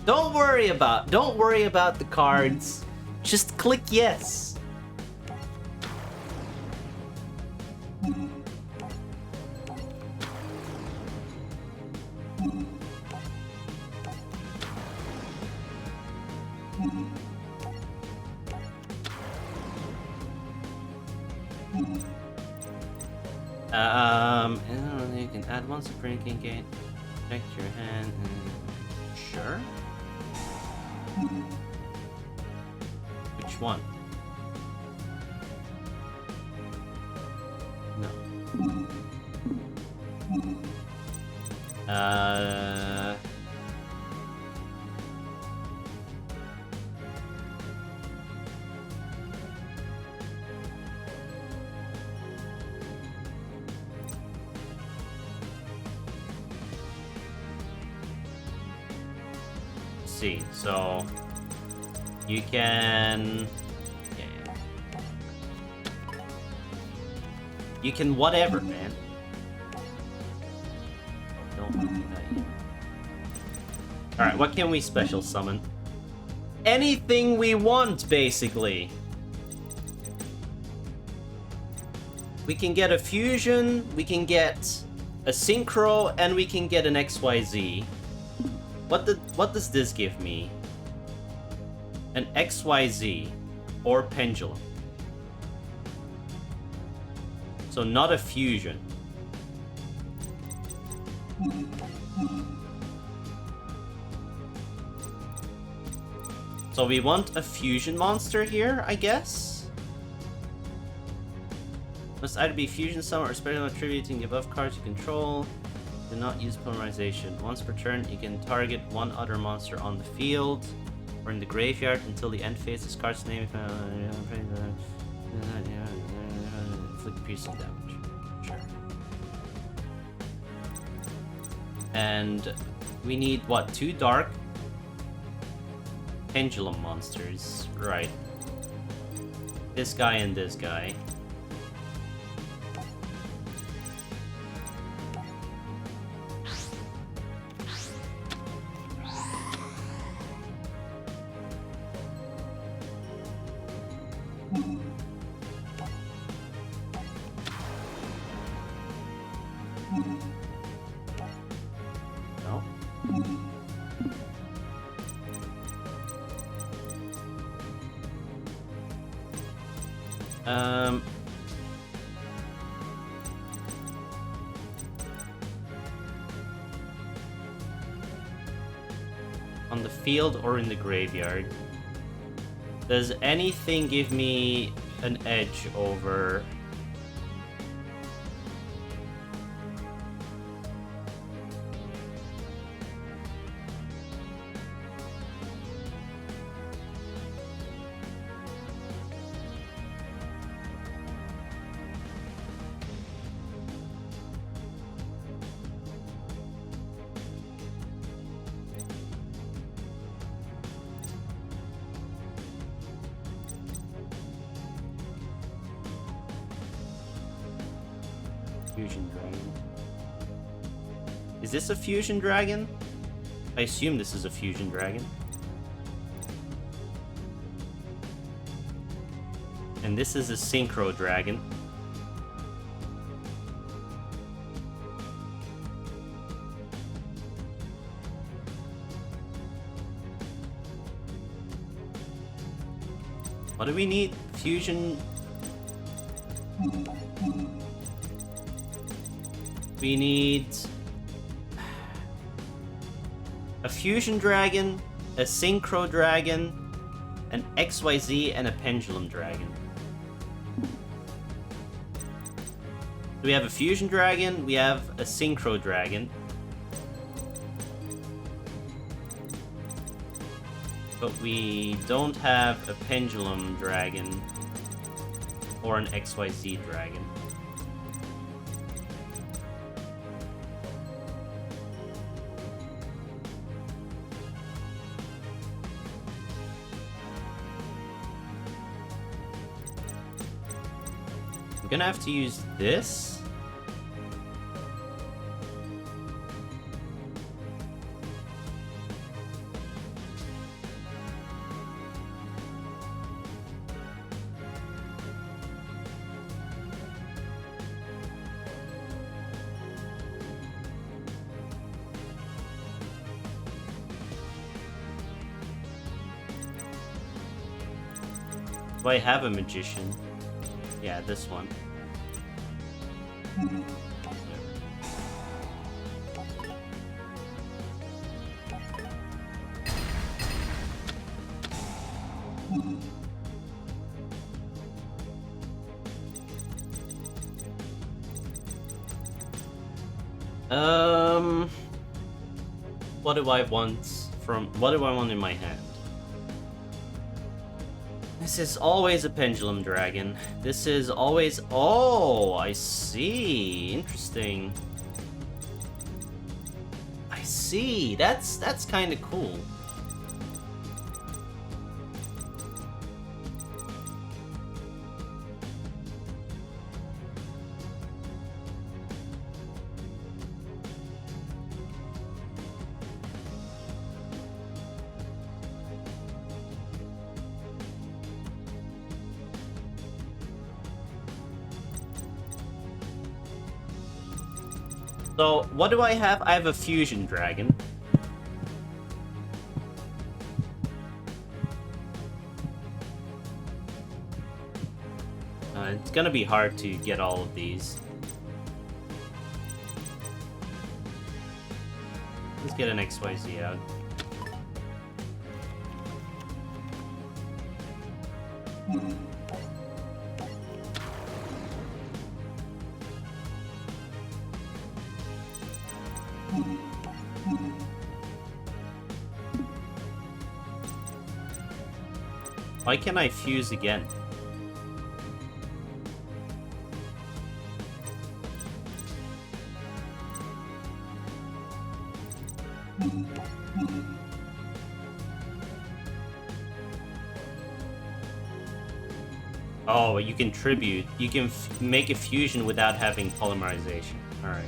Don't worry about the cards. Just click yes. You can add one Supreme King Gate. Protect your hand. Sure. Which one? No. See, so you can whatever, man. Don't do that yet. Alright, what can we special summon? Anything we want, basically. We can get a fusion, we can get a synchro, and we can get an XYZ. What does this give me? An XYZ or pendulum. So not a fusion. So we want a fusion monster here, I guess? Must either be fusion summon or special attributing the above cards you control. Do not use polymerization. Once per turn, you can target one other monster on the field or in the graveyard until the end phase. This card's name inflict piercing damage. Sure. And we need what? 2 dark pendulum monsters, right? This guy and this guy. On the field or in the graveyard. Does anything give me an edge over... Fusion Dragon. Is this a Fusion Dragon? I assume this is a Fusion Dragon. And this is a Synchro Dragon. What do we need? Fusion... We need... a Fusion Dragon, a Synchro Dragon, an XYZ, and a Pendulum Dragon. We have a Fusion Dragon, we have a Synchro Dragon. But we don't have a Pendulum Dragon or an XYZ Dragon. I'm gonna have to use this. Do I have a magician? Yeah, this one. What do I want what do I want in my hand? This is always a Pendulum Dragon. This is always... Oh, I see. Interesting. I see. That's kind of cool. So, what do I have? I have a Fusion Dragon. It's gonna be hard to get all of these. Let's get an XYZ out. Why can't I fuse again? Oh, you can tribute. You can make a fusion without having polymerization. Alright.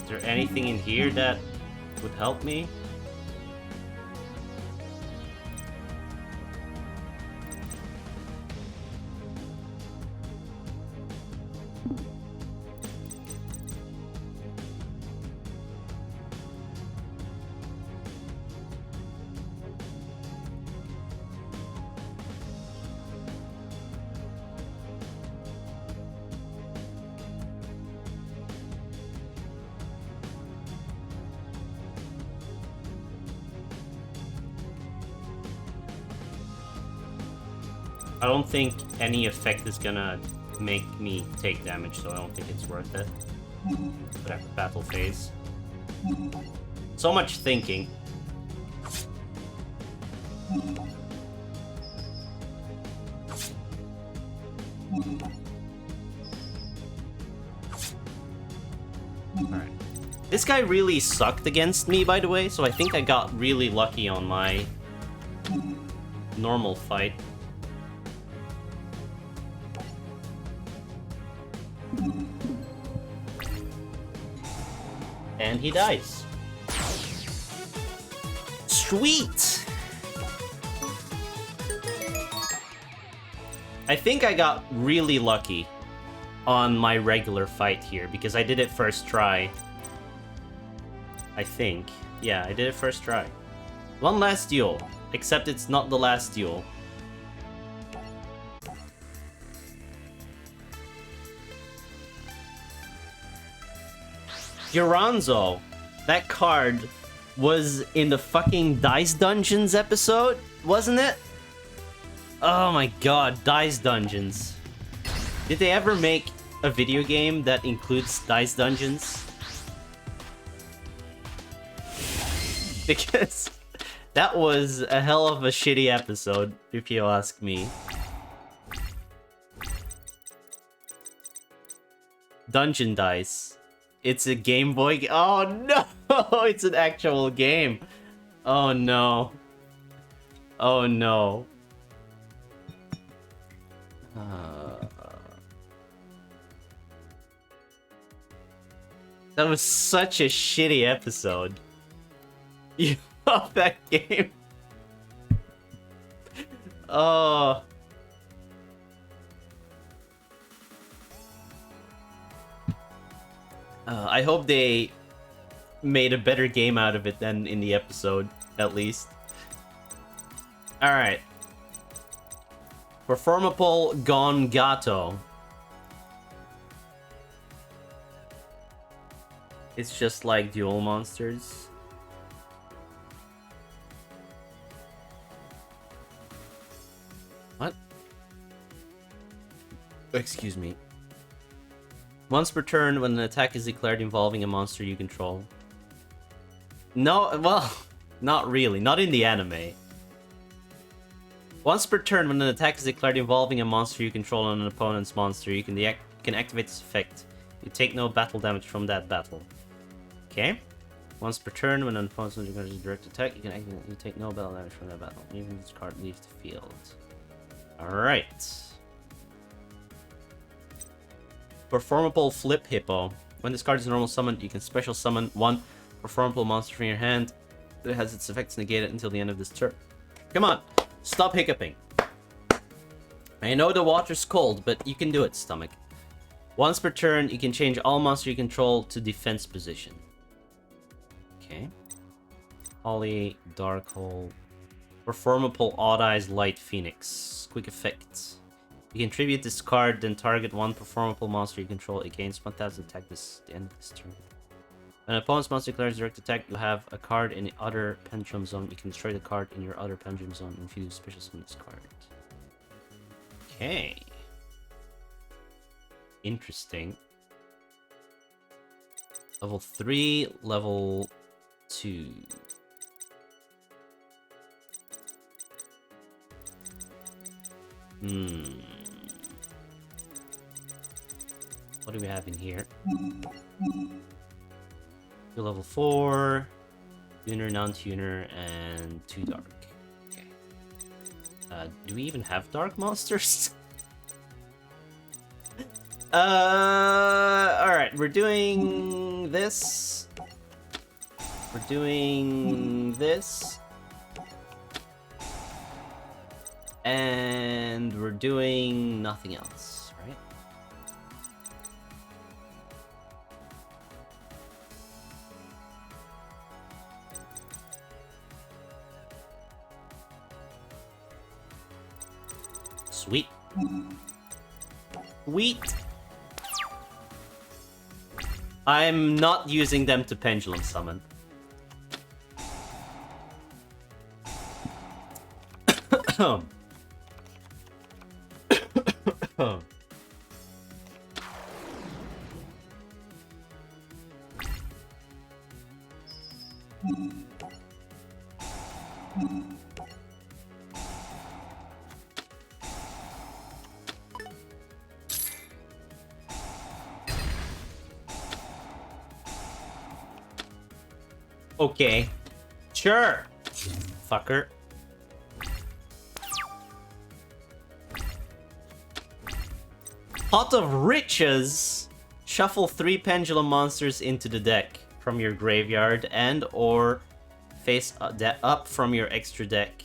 Is there anything in here that would help me? I don't think any effect is gonna make me take damage, so I don't think it's worth it. Whatever, battle phase. So much thinking. Alright. This guy really sucked against me, by the way, so I think I got really lucky on my normal fight. And he dies. Sweet! I think I got really lucky on my regular fight here, because I did it first try. I think. Yeah, I did it first try. One last duel, except it's not the last duel. Giranzo, that card was in the fucking Dice Dungeons episode, wasn't it? Oh my god, Dice Dungeons. Did they ever make a video game that includes Dice Dungeons? Because that was a hell of a shitty episode, if you ask me. Dungeon Dice. It's a Game Boy. Oh no! It's an actual game. Oh no. Oh no. That was such a shitty episode. You love that game. Oh. I hope they made a better game out of it than in the episode, at least. Alright. Performable Gongato. It's just like duel monsters. What? Excuse me. Once per turn, when an attack is declared involving a monster you control. No, well, not really. Not in the anime. Once per turn, when an attack is declared involving a monster you control on an opponent's monster, you can activate this effect. You take no battle damage from that battle. Okay. Once per turn, when an opponent's monster is a direct attack, you take no battle damage from that battle. Even if this card leaves the field. Alright. Performable Flip Hippo. When this card is normal summoned, you can special summon one performable monster from your hand that has its effects negated until the end of this turn. Come on, stop hiccuping. I know the water's cold, but you can do it, stomach. Once per turn, you can change all monster you control to defense position. Okay. Holly, Dark Hole. Performable Odd Eyes Light Phoenix. Quick effects. You can tribute this card, then target one performable monster you control against 1000 attack at the end of this turn. When an opponent's monster declares direct attack, you have a card in the other pendulum zone. You can destroy the card in your other pendulum zone and fuse special summon this card. Okay. Interesting. Level 3, level 2. What do we have in here? 2 level 4, tuner, non-tuner, and 2 dark. Okay. Do we even have dark monsters? Alright, we're doing this. We're doing this. And we're doing nothing else, right? Sweet. Sweet. I'm not using them to pendulum summon. Okay. Sure. Fucker. Pot of Riches. Shuffle 3 pendulum monsters into the deck from your graveyard and or face up from your extra deck.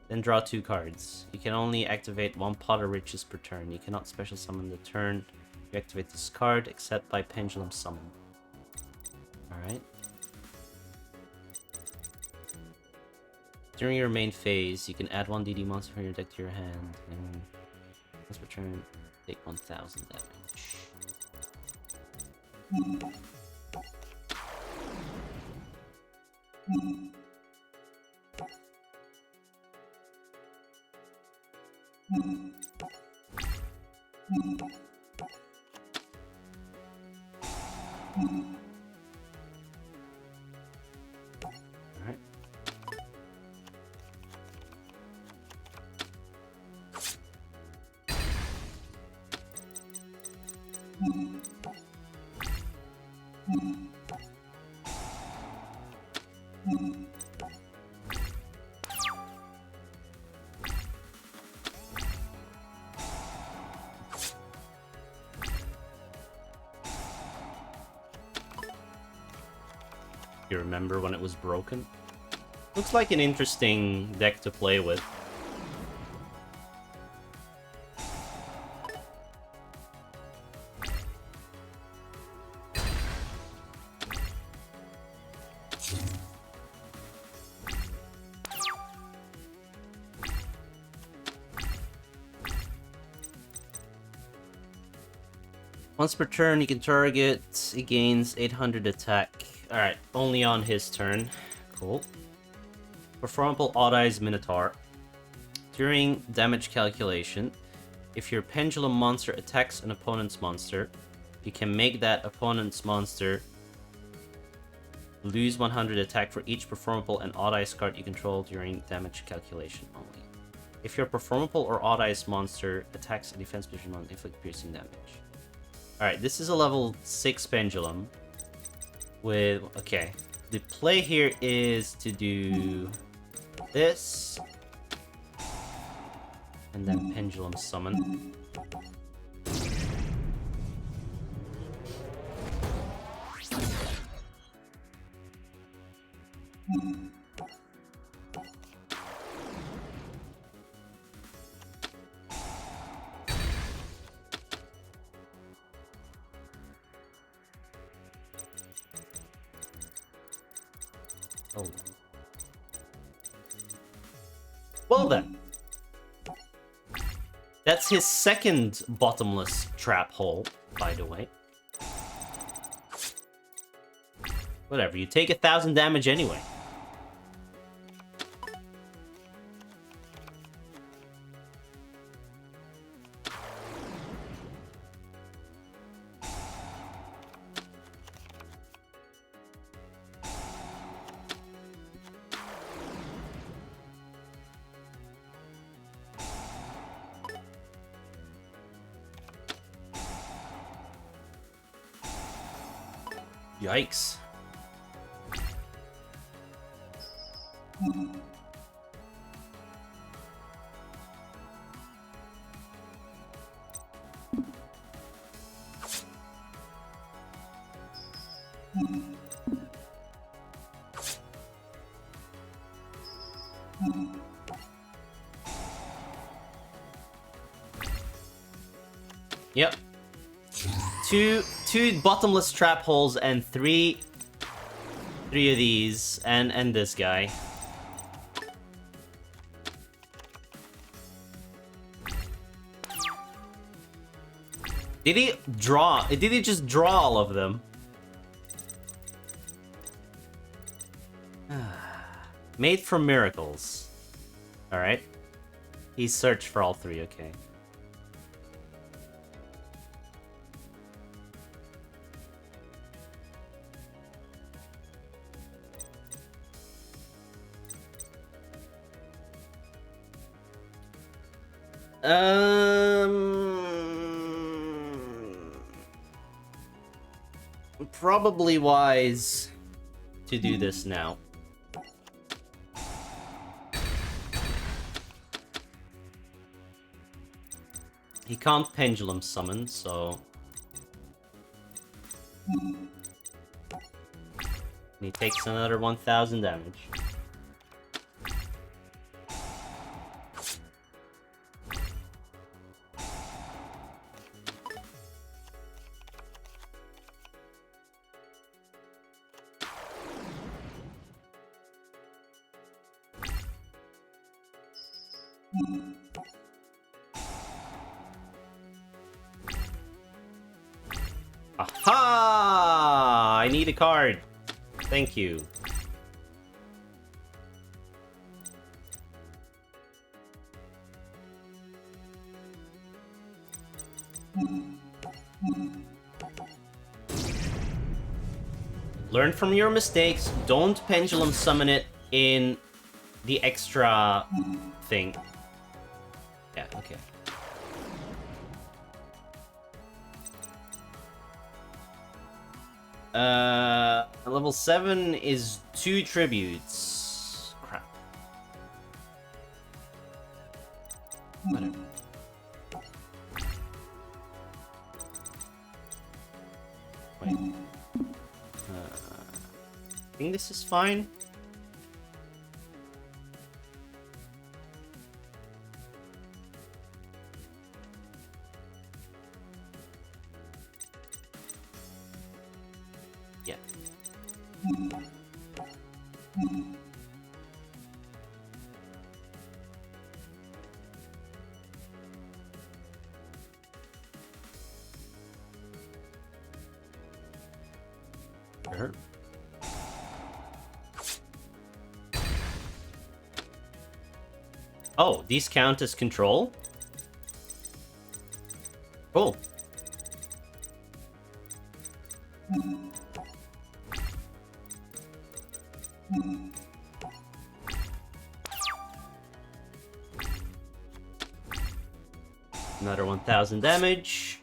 Then draw 2 cards. You can only activate 1 pot of riches per turn. You cannot special summon the turn you activate this card, except by pendulum summon. Alright. During your main phase, you can add 1 DD monster from your deck to your hand. And once per turn, take 1000 damage. Alright. You remember when it was broken? Looks like an interesting deck to play with. Once per turn, you can target. It gains 800 attack. Alright, only on his turn. Cool. Performable Odd Eyes Minotaur. During damage calculation, if your pendulum monster attacks an opponent's monster, you can make that opponent's monster lose 100 attack for each performable and odd eyes card you control during damage calculation only. If your performable or odd eyes monster attacks a defense position monster, inflict piercing damage. Alright, this is a level 6 pendulum. With, okay, the play here is to do this, and then pendulum summon. Oh. Well then. That's his second bottomless trap hole, by the way. Whatever, you take 1000 damage anyway. Yikes. Yep. Two bottomless trap holes and three of these and this guy. Did he draw? Did he just draw all of them? Made from miracles. Alright. He searched for all 3, okay. Probably wise to do this now. He can't pendulum summon, so... He takes another 1000 damage. Aha! I need a card. Thank you. Learn from your mistakes. Don't pendulum summon it in the extra thing. Yeah, okay. Level 7 is 2 tributes. Crap. Whatever. Wait. I think this is fine. Yeah. Sure. Oh, these count as control? Cool. Another 1000 damage.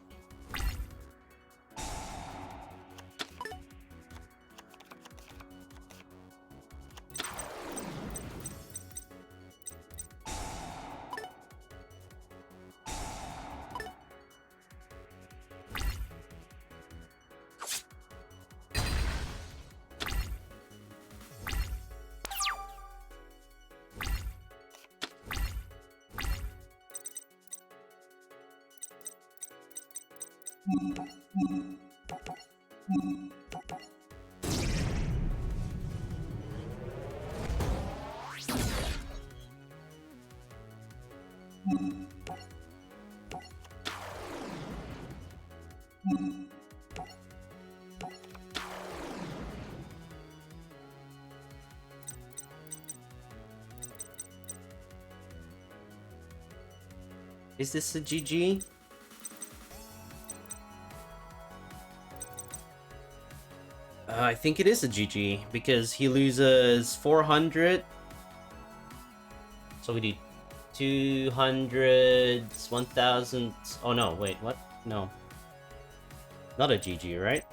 Is this a GG? I think it is a GG, because he loses 400. So we do 200, 1000... Oh no, wait, what? No. Not a GG, right?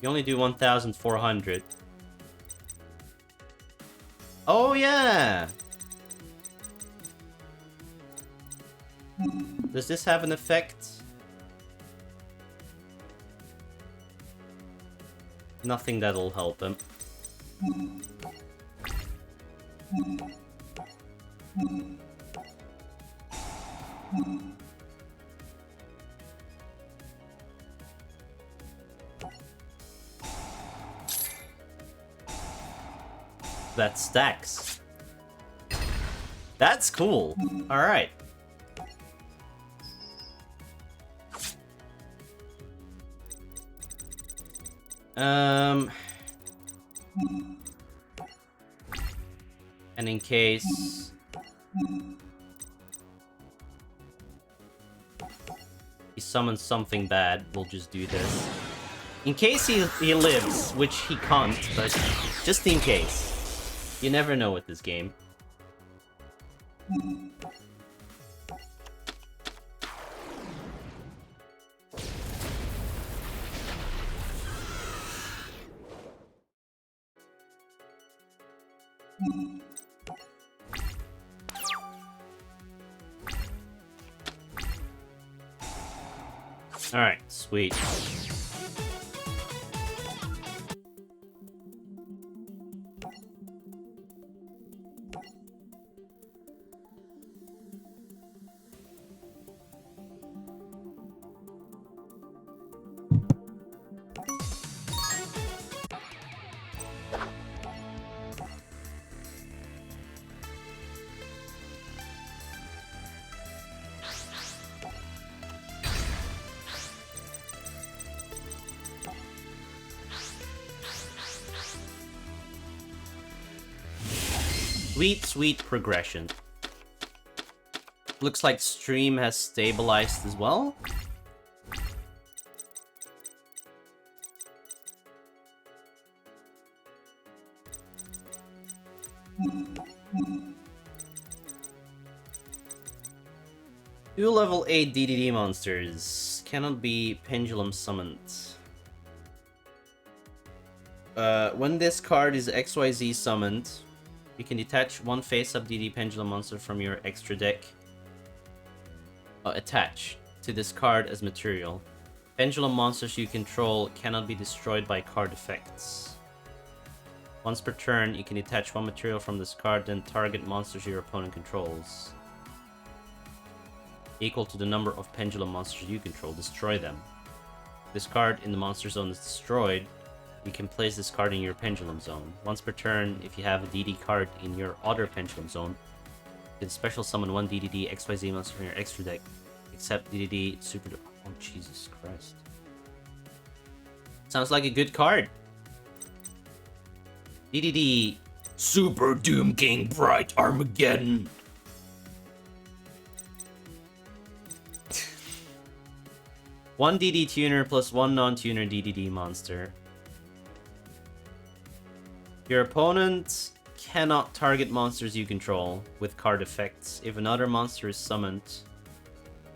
You only do 1,400. Oh, yeah! Does this have an effect? Nothing that'll help him. That stacks. That's cool. Alright. And in case he summons something bad, we'll just do this. In case he lives, which he can't, but just in case. You never know with this game. Alright, sweet. Sweet, sweet progression. Looks like stream has stabilized as well. Two level 8 DDD monsters cannot be pendulum summoned. When this card is XYZ summoned, you can detach one face-up DD pendulum monster from your extra deck. Attach to this card as material. Pendulum monsters you control cannot be destroyed by card effects. Once per turn, you can detach one material from this card, then target monsters your opponent controls. Equal to the number of pendulum monsters you control, destroy them. If this card in the monster zone is destroyed, you can place this card in your pendulum zone. Once per turn, if you have a DD card in your other pendulum zone, you can special summon one DDD XYZ monster from your extra deck, except DDD Super... Oh, Jesus Christ. Sounds like a good card. DDD Super Doom King Bright Armageddon. One DD tuner plus one non-tuner DDD monster. Your opponent cannot target monsters you control with card effects. If another monster is summoned,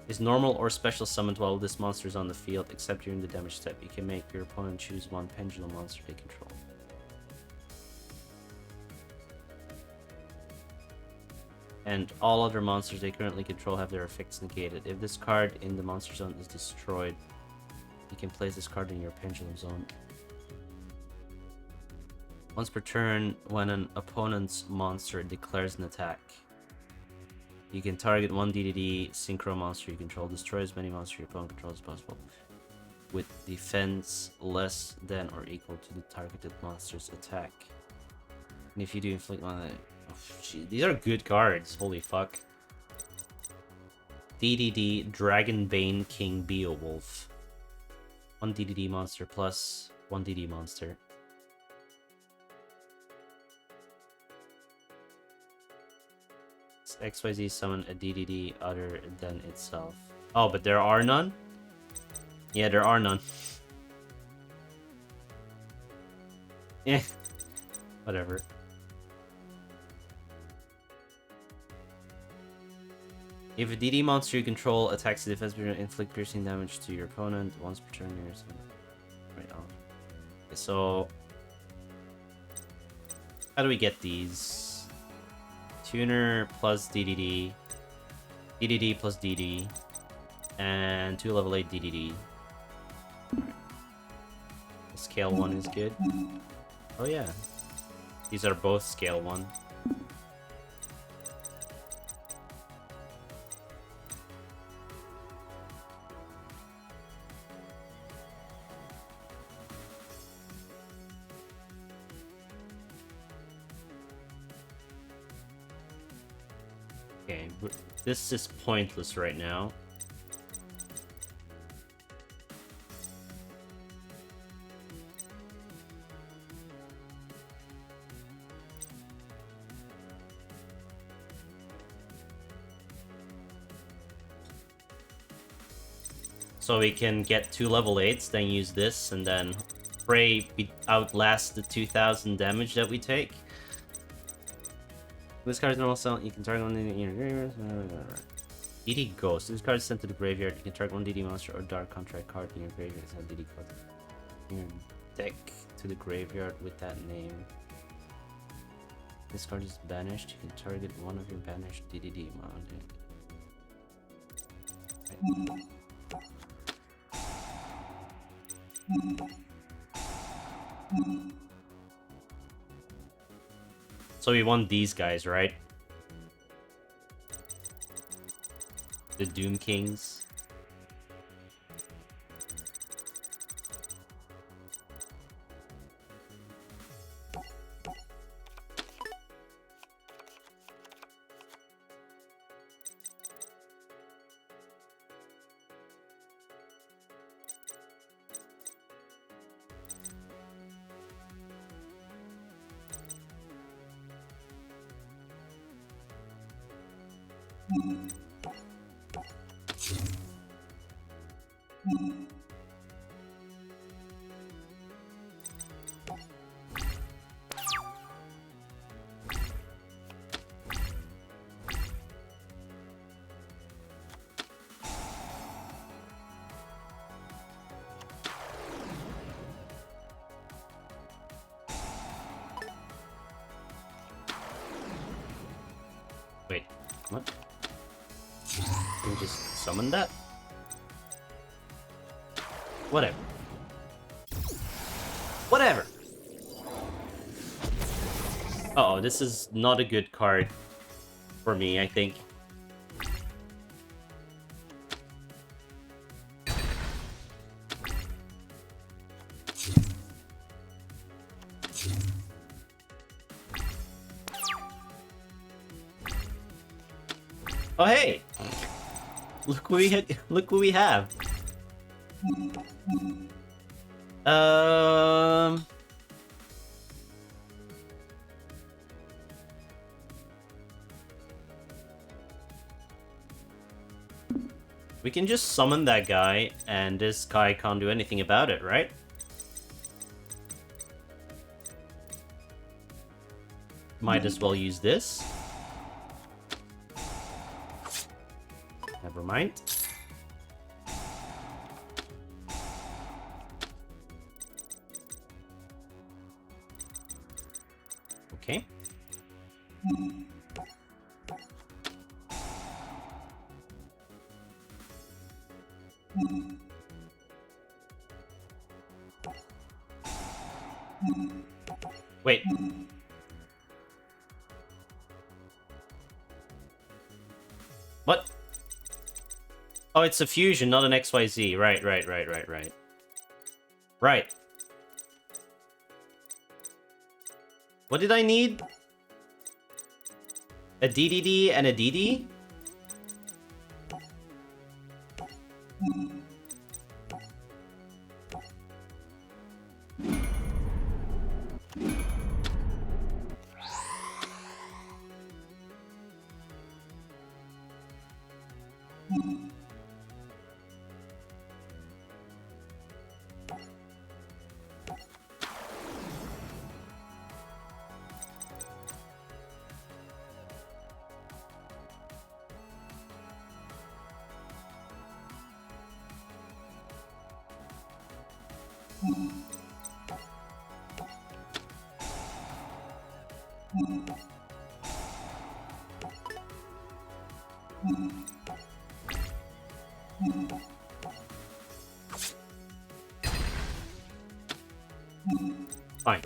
is normal or special summoned while this monster is on the field, except during the damage step, you can make your opponent choose one pendulum monster they control. And all other monsters they currently control have their effects negated. If this card in the monster zone is destroyed, you can place this card in your pendulum zone. Once per turn, when an opponent's monster declares an attack, you can target one DDD synchro monster you control, destroy as many monsters your opponent controls as possible, with defense less than or equal to the targeted monster's attack. And if you do inflict one, oh, geez, these are good cards. Holy fuck. DDD Dragonbane King Beowulf. One DDD monster plus one DD monster. XYZ summon a DDD other than itself. Oh, but there are none? Yeah, there are none. Yeah. Whatever. If a DD monster you control attacks the defense, inflict piercing damage to your opponent once per turn. Right on. Okay, so how do we get these? Tuner plus DDD, DDD plus DD, and 2 level 8 DDD. Right. Scale 1 is good. Oh yeah, these are both scale 1. Okay, this is pointless right now. So we can get 2 level 8s, then use this, and then pray we outlast the 2000 damage that we take. This card's normal sell, you can target one in your graveyard. DD Ghost. This card is sent to the graveyard. You can target one DD monster or dark contract card in your graveyard. Send DD card in your deck to the graveyard with that name. This card is banished. You can target one of your banished DDD mounted. So we want these guys, right? The Doom Kings. Wait, what? Can we just summon that? Whatever. Whatever! Uh-oh, this is not a good card for me, I think. Oh hey! Look what we have. We can just summon that guy, and this guy can't do anything about it, right? Might as well use this. Never mind. Okay. Wait. What? Oh, it's a fusion, not an XYZ. Right. Right. What did I need? A DDD and a DD? Fine.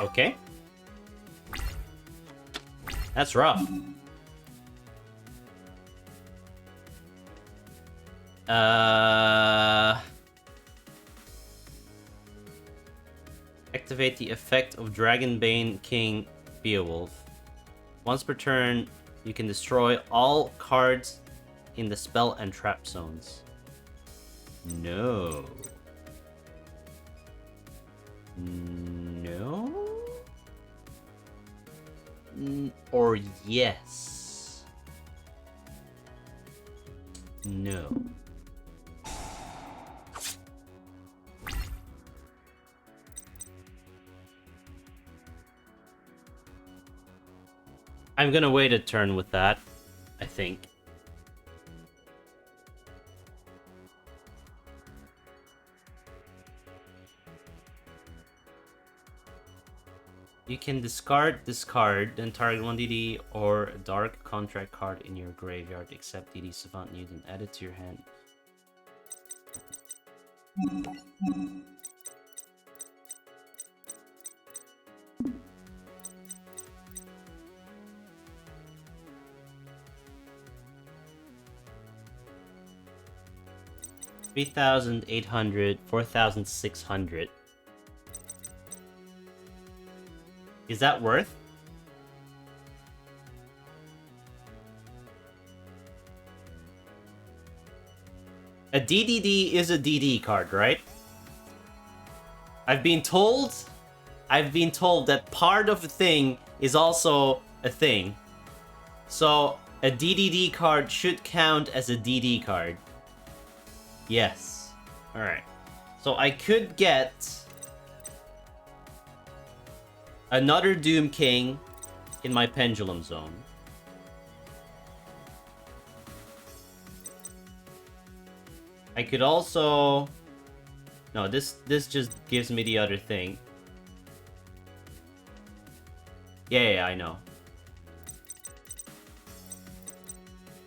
Okay. That's rough. Activate the effect of Dragonbane King Beowulf. Once per turn, you can destroy all cards in the spell and trap zones. No. No? Or yes? No. I'm gonna wait a turn with that, I think. You can discard this card, then target 1 DD or a dark contract card in your graveyard, except DD Savant Newton. Add it to your hand. $3,800, $4,600. Is that worth? A DDD is a DD card, right? I've been told that part of a thing is also a thing. So a DDD card should count as a DD card. Yes. Alright. So I could get another Doom King in my Pendulum Zone. I could also... No, this just gives me the other thing. Yeah, I know.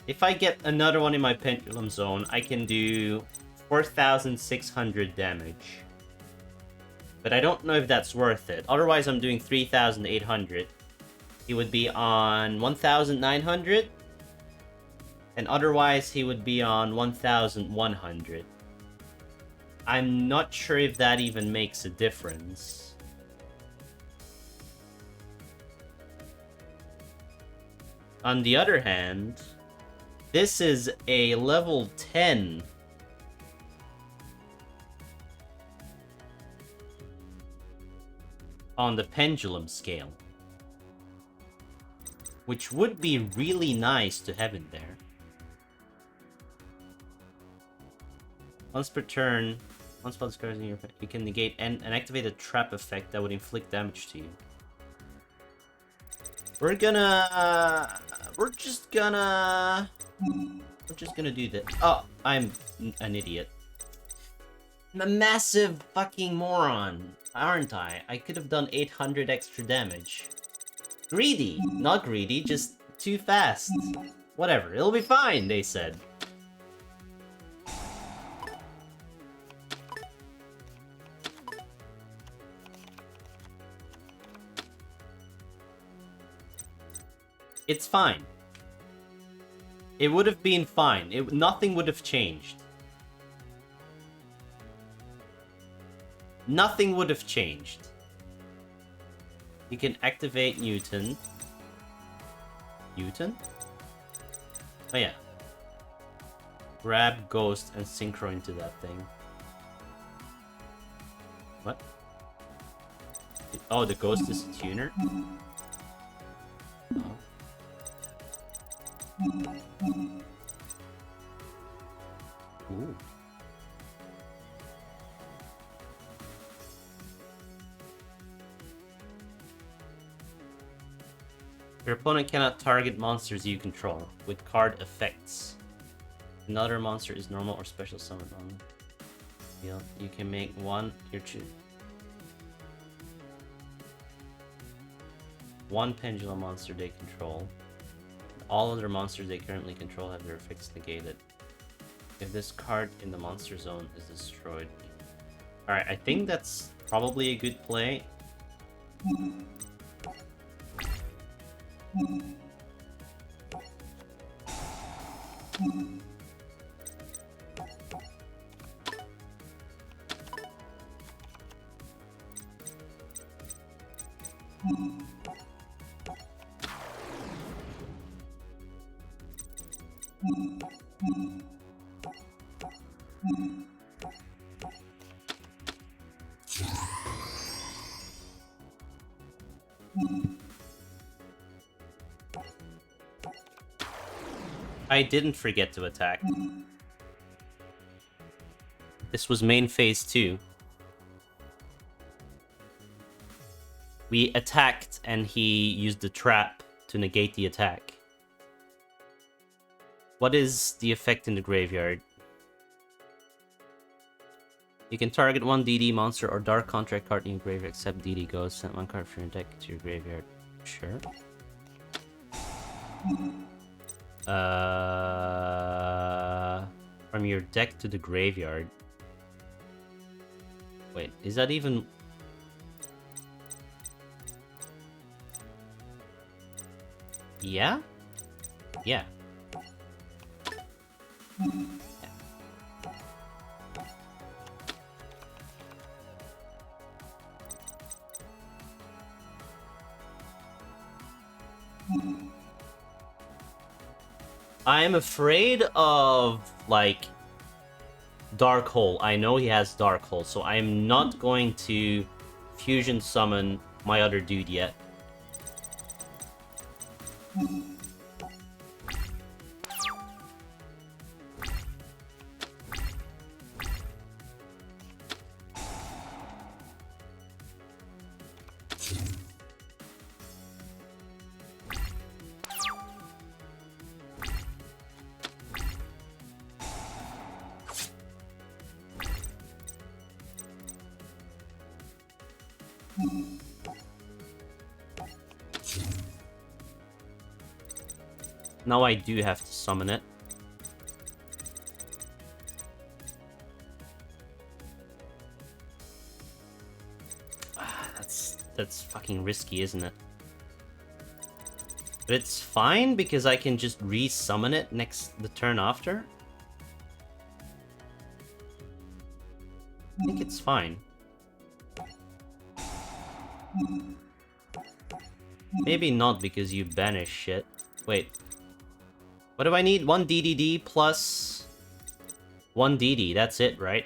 If I get another one in my Pendulum Zone, I can do 4,600 damage. But I don't know if that's worth it. Otherwise, I'm doing 3,800. He would be on 1,900. And otherwise, he would be on 1,100. I'm not sure if that even makes a difference. On the other hand, this is a level 10. On the Pendulum scale. Which would be really nice to have in there. Once per turn, one spell discards in your... You can negate and activate a trap effect that would inflict damage to you. We're just gonna do this. Oh, I'm an idiot. I'm a massive fucking moron, aren't I? I could have done 800 extra damage. Greedy. Not greedy, just too fast. Whatever, it'll be fine, they said. It's fine. It would have been fine. Nothing would have changed. Nothing would have changed. You can activate Newton. Newton? Oh yeah. Grab Ghost and Synchro into that thing. What? Oh, the Ghost is a tuner? Oh. Ooh. Your opponent cannot target monsters you control with card effects. Another monster is normal or special summon on. You can make one your choose. One Pendulum monster they control. All other monsters they currently control have their effects negated. If this card in the monster zone is destroyed. Alright, I think that's probably a good play. I didn't forget to attack. This was main phase 2. We attacked and he used the trap to negate the attack. What is the effect in the graveyard? You can target one DD monster or dark contract card in your graveyard except DD goes. Send one card from your deck to your graveyard. Sure. From your deck to the graveyard. Wait, is that even... Yeah? Yeah. I'm afraid of, like, Dark Hole. I know he has Dark Hole, so I'm not going to fusion summon my other dude yet. Now I do have to summon it. That's fucking risky, isn't it? But it's fine because I can just re-summon it the turn after. I think it's fine. Maybe not because you banish shit. Wait. What do I need? 1 DDD plus 1 DD. That's it, right?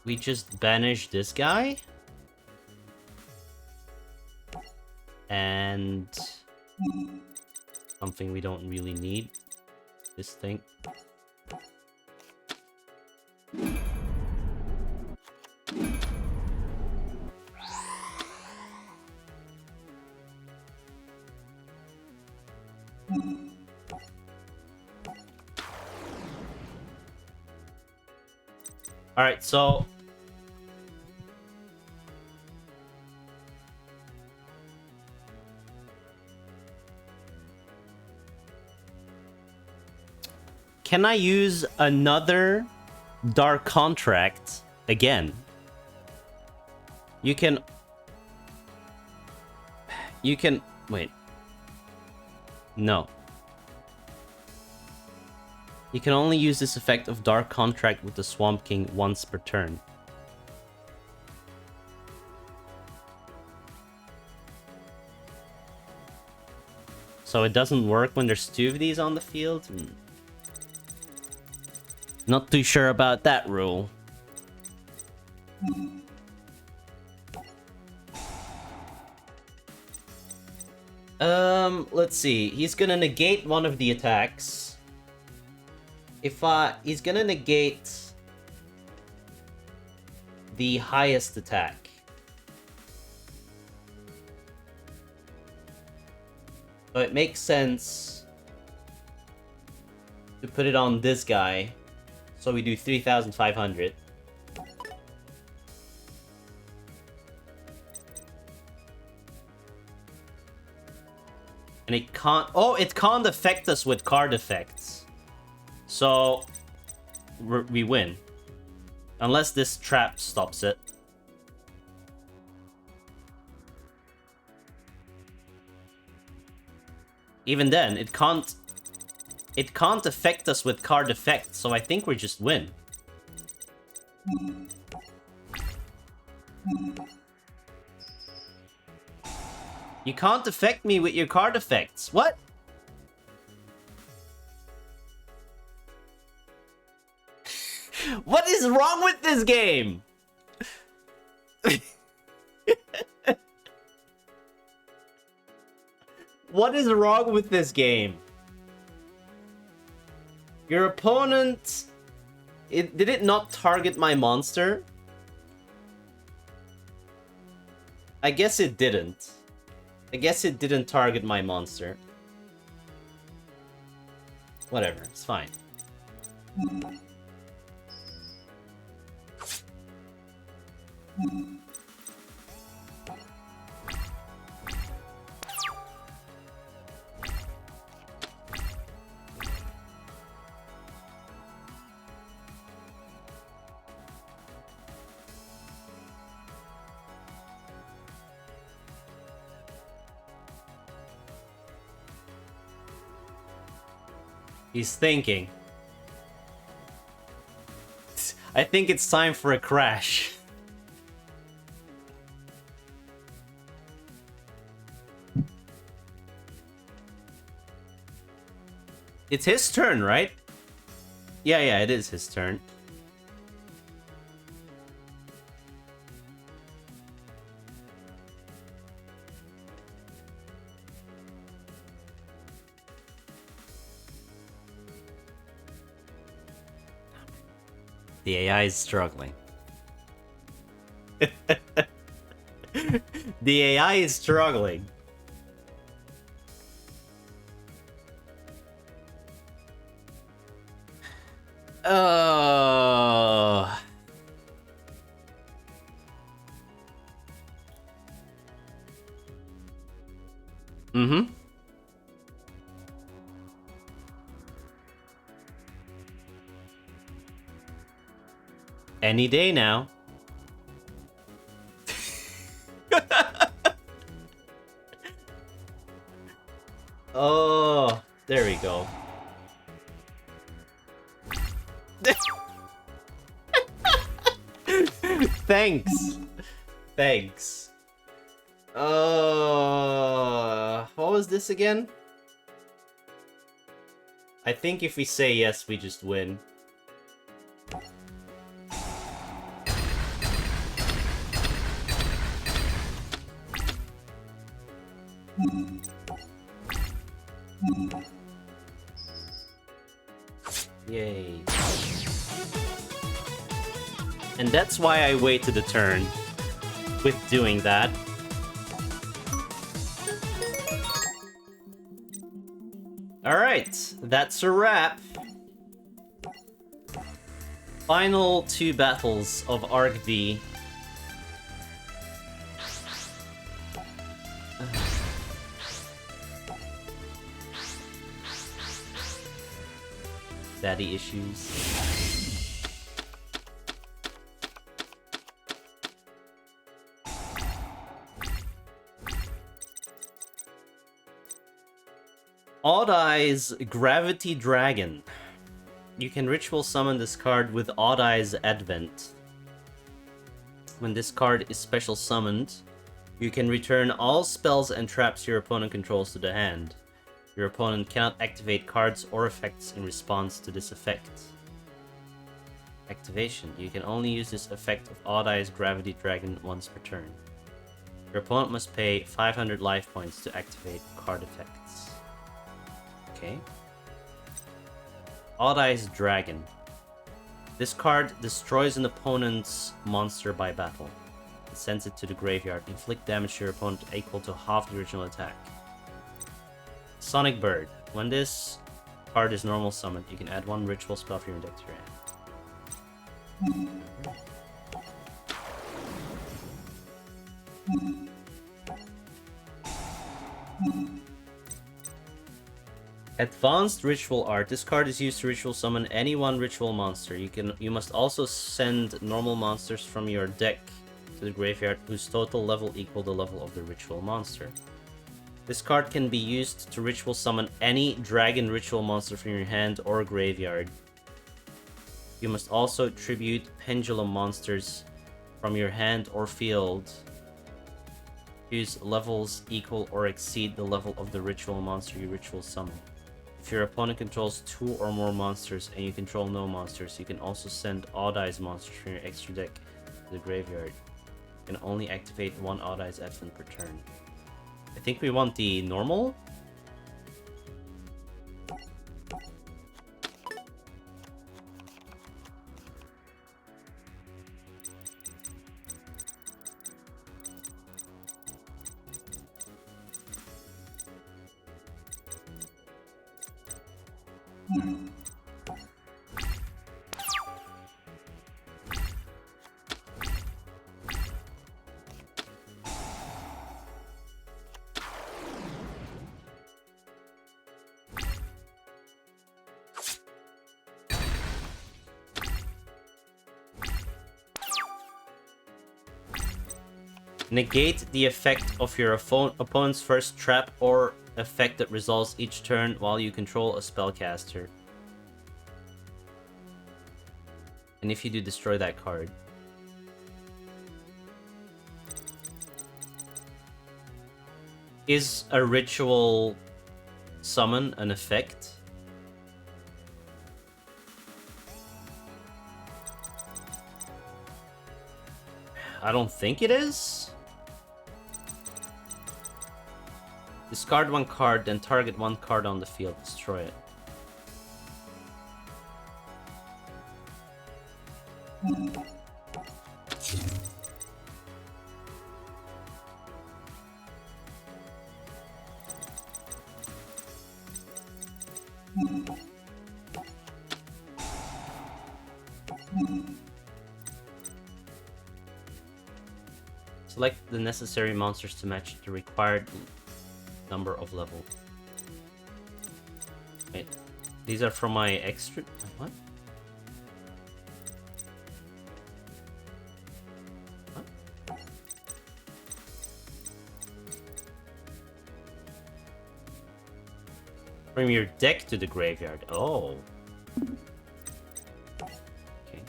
We just banish this guy. And something we don't really need. This thing. Alright, so... Can I use another Dark Contract again? You can... Wait. No. You can only use this effect of Dark Contract with the Swamp King once per turn. So it doesn't work when there's 2 of these on the field? Not too sure about that rule. Let's see. He's gonna negate one of the attacks. He's gonna negate the highest attack. So it makes sense to put it on this guy. So we do 3,500. And it can't... Oh, it can't affect us with card effects. So we win. Unless this trap stops it. Even then, it can't affect us with card effects, so I think we just win. You can't affect me with your card effects. What? What is wrong with this game? What is wrong with this game? Your opponent... Did it not target my monster? I guess it didn't. I guess it didn't target my monster. Whatever, it's fine. He's thinking. I think it's time for a crash. It's his turn, right? Yeah, it is his turn. The AI is struggling. The AI is struggling. Mm-hmm. Any day now. Oh, there we go. Thanks. Thanks. What was this again? I think if we say yes, we just win. Yay. And that's why I waited a turn with doing that. Alright, that's a wrap. Final 2 battles of Arc V. Daddy issues. Odd Eyes Gravity Dragon. You can ritual summon this card with Odd Eyes Advent. When this card is special summoned, you can return all spells and traps your opponent controls to the hand. Your opponent cannot activate cards or effects in response to this effect. Activation. You can only use this effect of Odd Eyes Gravity Dragon once per turn. Your opponent must pay 500 life points to activate card effects. Okay. Odd Eyes Dragon. This card destroys an opponent's monster by battle. It sends it to the graveyard. Inflict damage to your opponent equal to half the original attack. Sonic Bird. When this card is normal summoned, you can add 1 ritual spell from your deck to your hand. Advanced Ritual Art. This card is used to ritual summon any 1 ritual monster. You must also send normal monsters from your deck to the graveyard whose total level equal the level of the ritual monster. This card can be used to ritual summon any dragon ritual monster from your hand or graveyard. You must also tribute pendulum monsters from your hand or field whose levels equal or exceed the level of the ritual monster you ritual summon. If your opponent controls 2 or more monsters and you control no monsters, you can also send Odd Eyes monsters from your extra deck to the graveyard. You can only activate 1 Odd Eyes Advent per turn. I think we want the normal. Negate the effect of your opponent's first trap or effect that resolves each turn while you control a spellcaster. And if you do, destroy that card. Is a ritual summon an effect? I don't think it is. Discard one card, then target one card on the field. Destroy it. Select the necessary monsters to match the required number of level. Wait, these are from my extra... What? What? From your deck to the graveyard. Oh. Okay.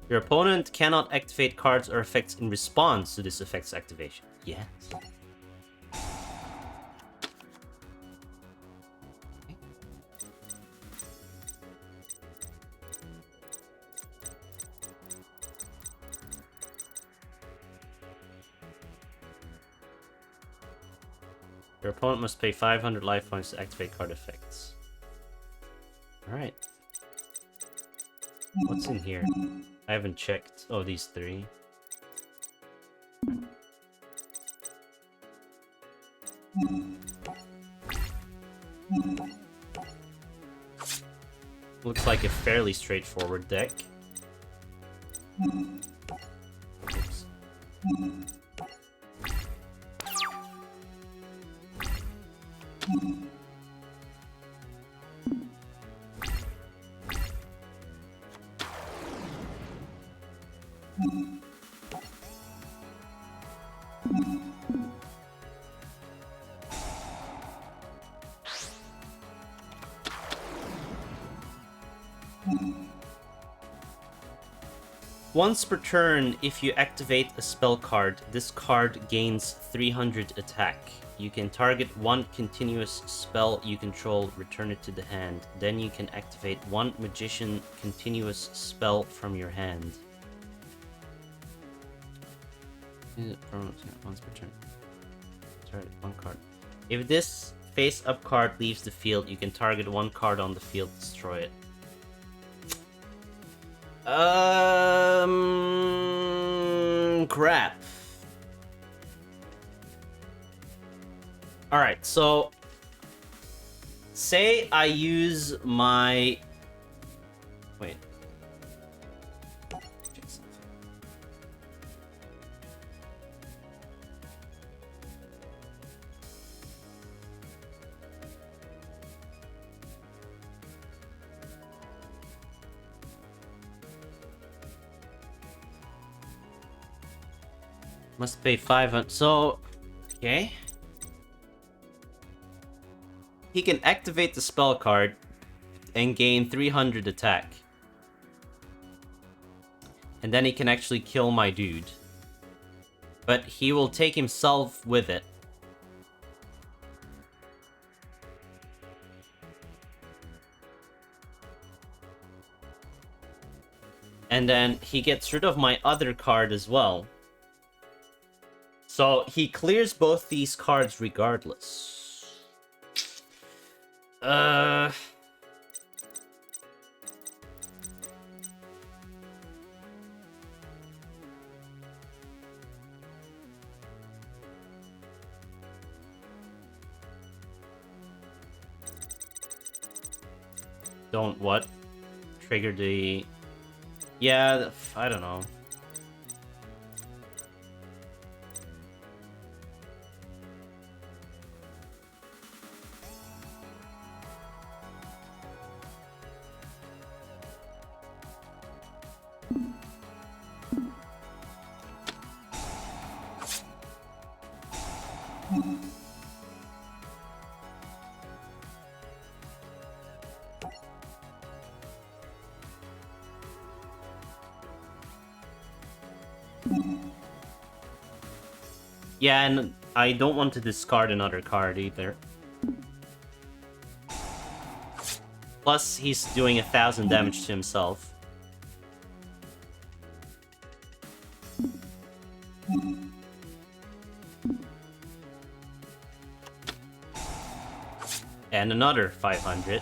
Your opponent cannot activate cards or effects in response to this effect's activation. Yes. Your opponent must pay 500 life points to activate card effects. Alright. What's in here? I haven't checked. Oh, these three. Looks like a fairly straightforward deck. Oops. Once per turn, if you activate a spell card, this card gains 300 attack. You can target one continuous spell you control, return it to the hand. Then you can activate one magician continuous spell from your hand. Once per turn. Target one card. If this face-up card leaves the field, you can target one card on the field, destroy it. Crap. Alright, so say I use my... Wait. Must pay 500. So, okay. He can activate the spell card and gain 300 attack. And then he can actually kill my dude. But he will take himself with it. And then he gets rid of my other card as well. So he clears both these cards regardless. Uh... Don't what? Trigger the... Yeah, I don't know. Yeah, and I don't want to discard another card either. Plus, he's doing 1,000 damage to himself. And another 500.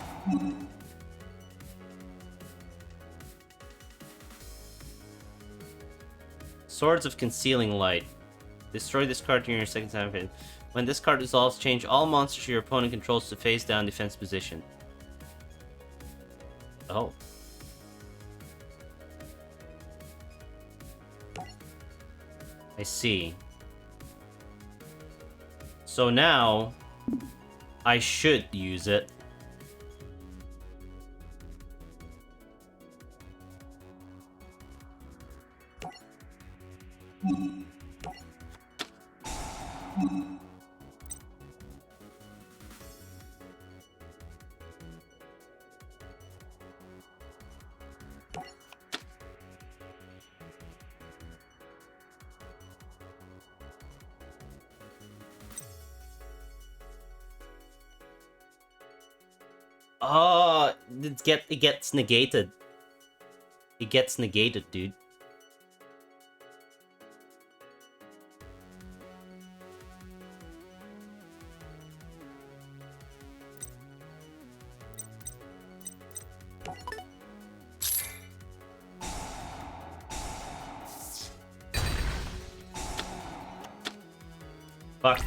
Swords of Concealing Light. Destroy this card during your second time phase. When this card dissolves, change all monsters your opponent controls to face down defense position. Oh. I see. So now, I should use it. Oh, it gets negated. It gets negated, dude. Fuck.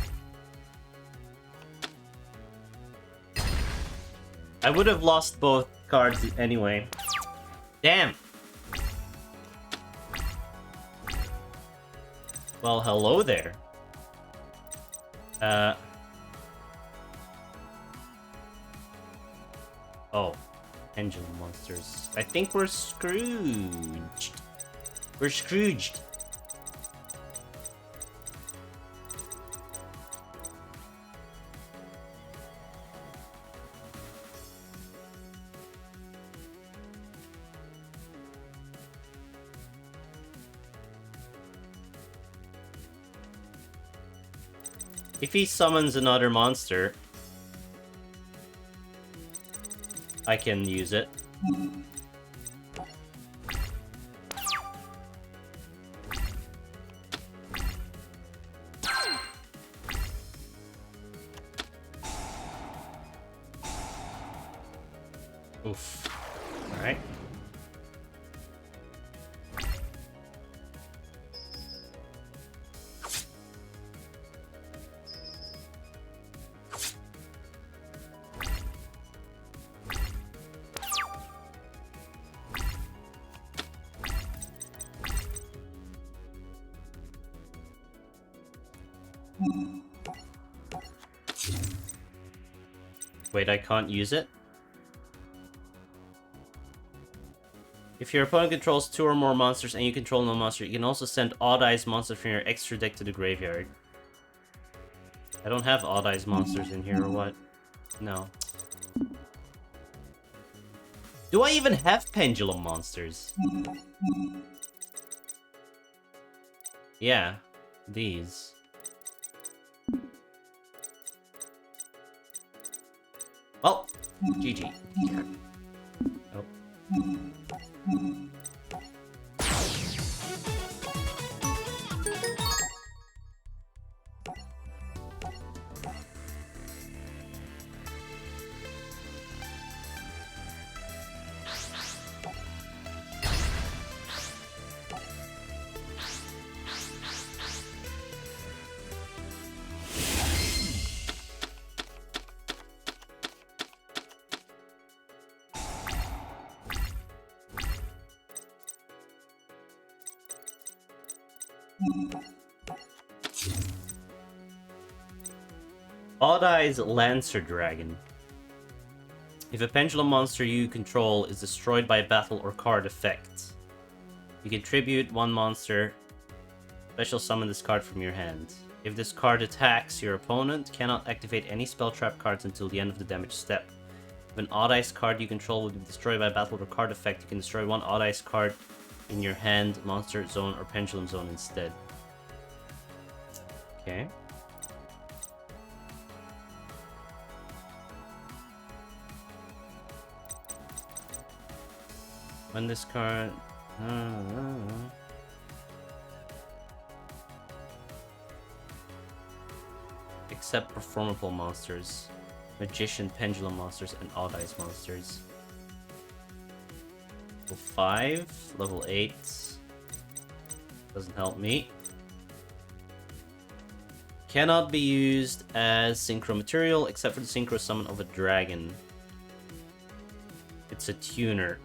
I would have lost both cards anyway. Damn. Well, hello there. Oh. Pendulum monsters. I think we're Scrooged. We're Scrooged. If he summons another monster, I can use it. Oof. Alright. Wait, I can't use it? If your opponent controls 2 or more monsters and you control no monster, you can also send Odd Eyes monsters from your extra deck to the graveyard. I don't have Odd Eyes monsters in here or what? No. Do I even have Pendulum monsters? Yeah, these. Well, GG. Oh. Odd Eyes Lancer Dragon. If a pendulum monster you control is destroyed by a battle or card effect, you can tribute one monster, special summon this card from your hand. If this card attacks, your opponent cannot activate any spell trap cards until the end of the damage step. If an Odd Eyes card you control will be destroyed by a battle or card effect, you can destroy one Odd Eyes card in your hand, monster zone, or pendulum zone instead. Okay. When this card... Except performable monsters. Magician, pendulum monsters, and odd eyes monsters. Level 5, level 8. Doesn't help me. Cannot be used as synchro material except for the synchro summon of a dragon. It's a tuner.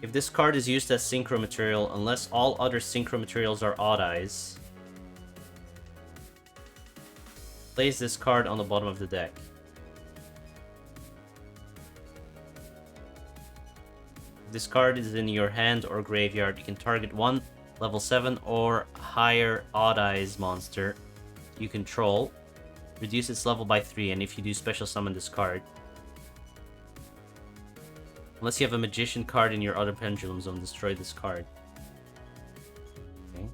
If this card is used as synchro material, unless all other synchro materials are odd eyes, place this card on the bottom of the deck. If this card is in your hand or graveyard, you can target one level 7 or higher odd eyes monster you control, reduce its level by 3, and if you do, special summon this card. Unless you have a magician card in your other pendulum zone, destroy this card. Okay.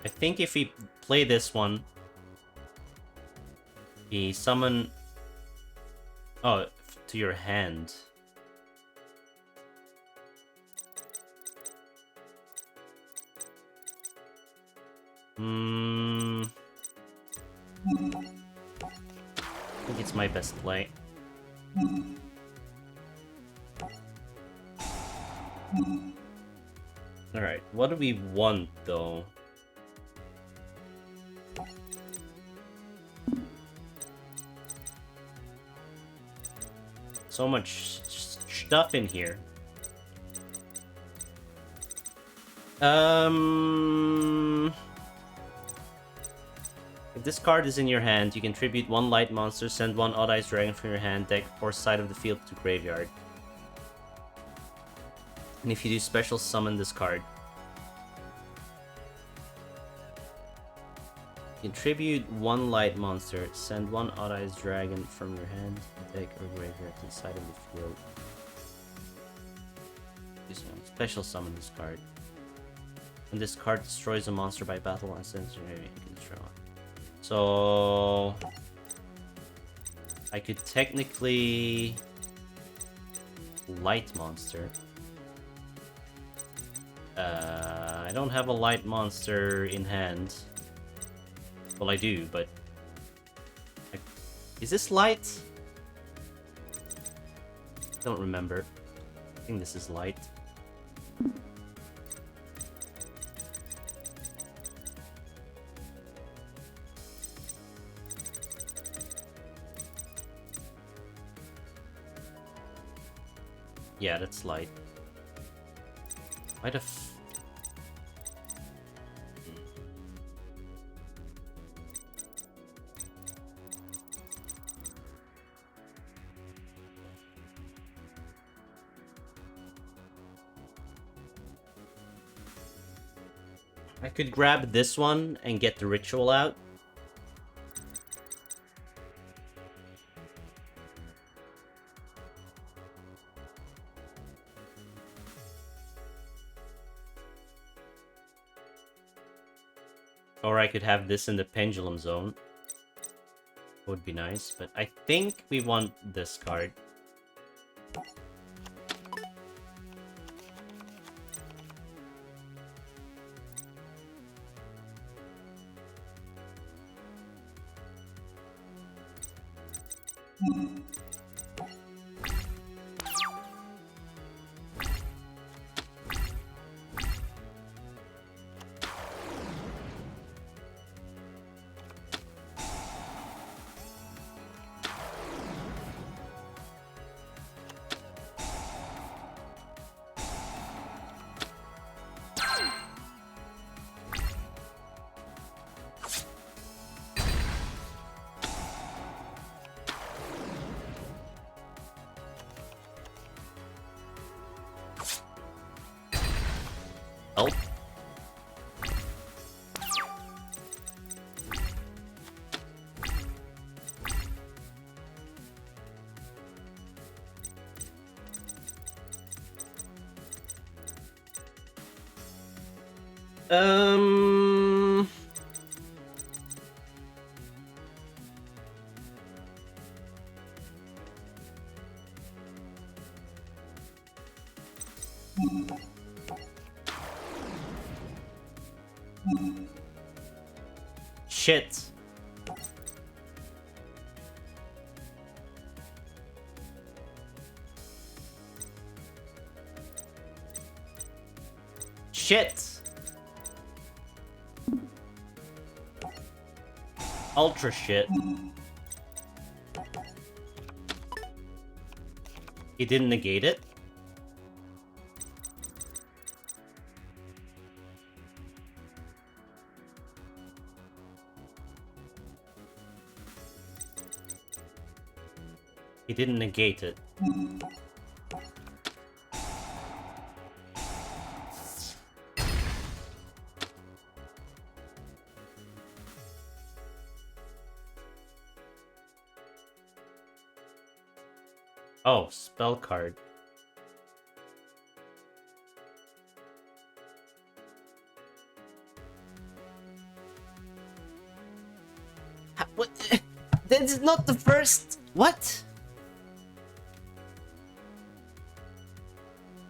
I think if we play this one, he summon... Oh, to your hand. I think it's my best play. Alright, what do we want, though? So much stuff in here. If this card is in your hand, you can tribute one light monster, send one Odd Eyes Dragon from your hand, deck, or side of the field to graveyard. And if you do, special summon this card. You can tribute one light monster, send one Odd Eyes Dragon from your hand, deck, or graveyard to the side of the field. Special summon this card. When this card destroys a monster by battle and sends your name, you can destroy one. So I could technically light monster. I don't have a light monster in hand. Well, I do, but is this light? I don't remember. I think this is light. Yeah, that's light. Why the f... I could grab this one and get the ritual out. Or I could have this in the pendulum zone. Would be nice, but I think we want this card. Oh. Shit. Shit. Ultra shit. He didn't negate it? He didn't negate it. Oh, spell card. What? This is not the first. What?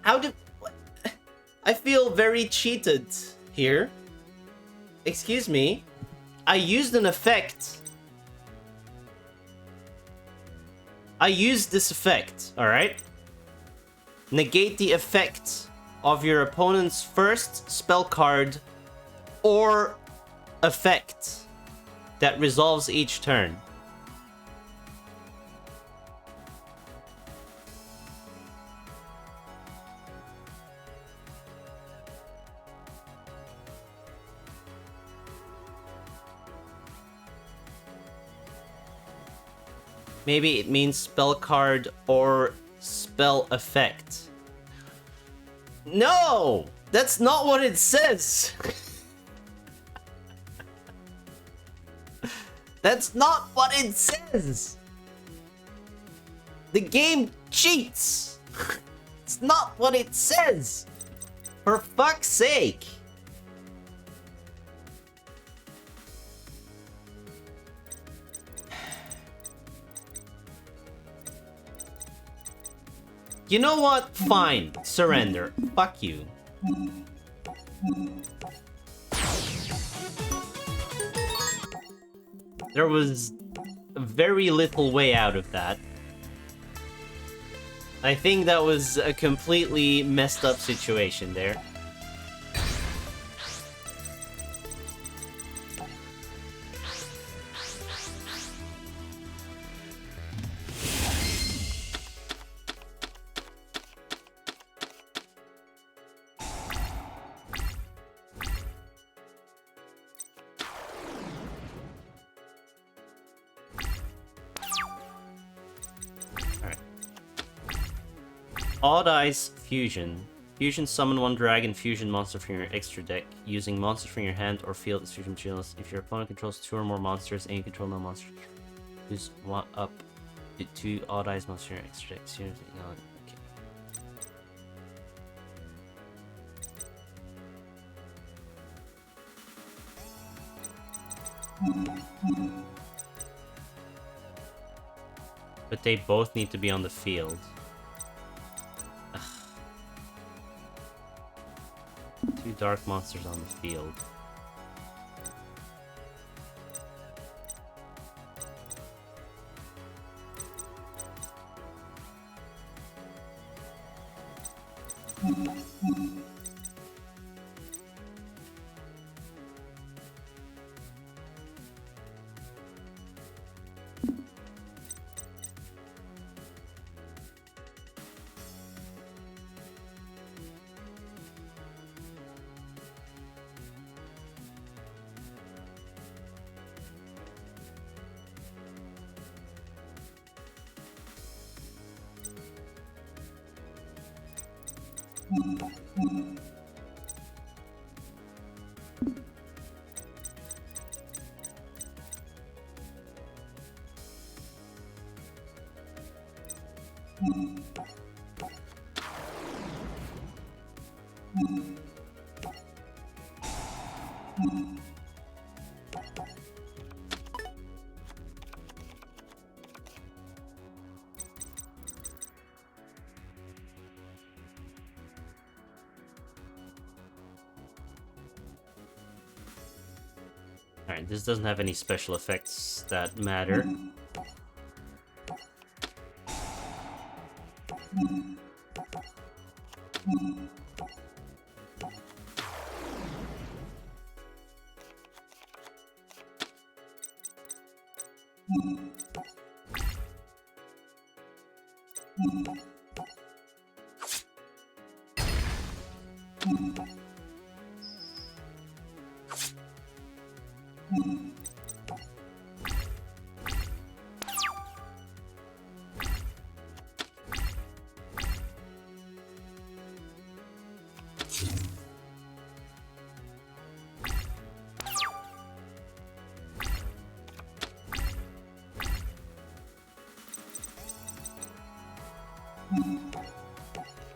How did... What? I feel very cheated here. Excuse me. I used an effect. I used this effect, alright? Negate the effect of your opponent's first spell card or effect that resolves each turn. Maybe it means spell card or spell effect. No! That's not what it says! That's not what it says! The game cheats! It's not what it says! For fuck's sake! You know what? Fine. Surrender. Fuck you. There was very little way out of that. I think that was a completely messed up situation there. Odd Eyes Fusion. Fusion summon one dragon fusion monster from your extra deck using monsters from your hand or field as fusion materials. If your opponent controls 2 or more monsters and you control no monsters, use one up to 2 Odd Eyes monsters from your extra deck. Seriously, okay. But they both need to be on the field. Ugh. 2 dark monsters on the field. Alright, this doesn't have any special effects that matter.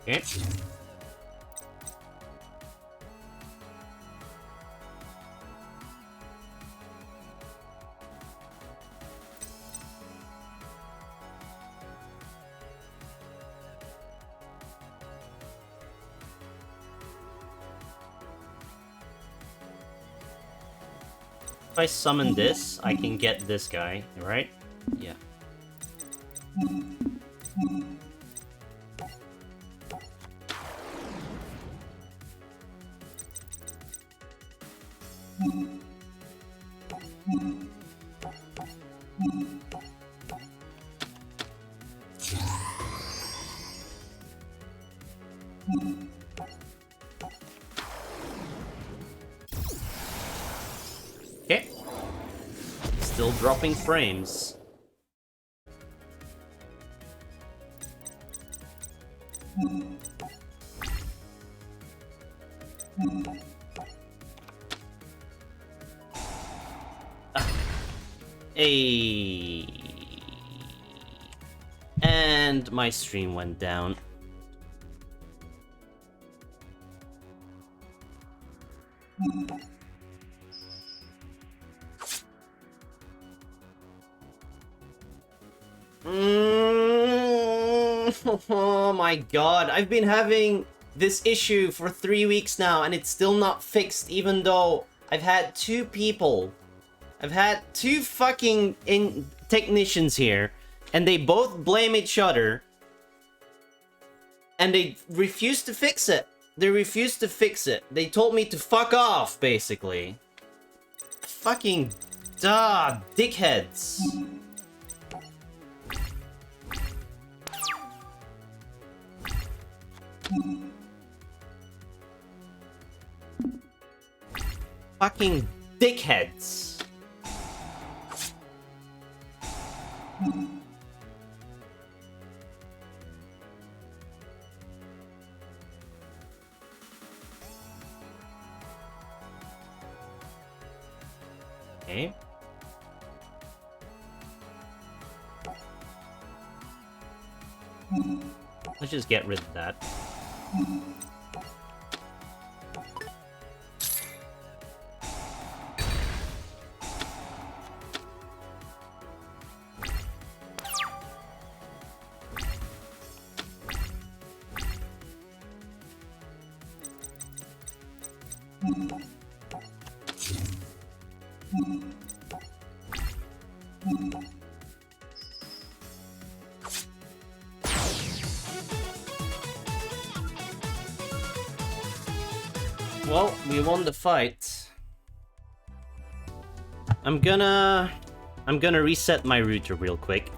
Okay. If I summon this, I can get this guy, right? Yeah. Okay. Still dropping frames. Hey. And my stream went down. Oh my god, I've been having this issue for 3 weeks now and it's still not fixed, even though I've had two people. I've had two fucking technicians here, and they both blame each other, and they refuse to fix it. They refuse to fix it. They told me to fuck off, basically. Fucking dickheads. Fucking dickheads. Okay. Let's just get rid of that. Well, we won the fight. I'm gonna reset my router real quick.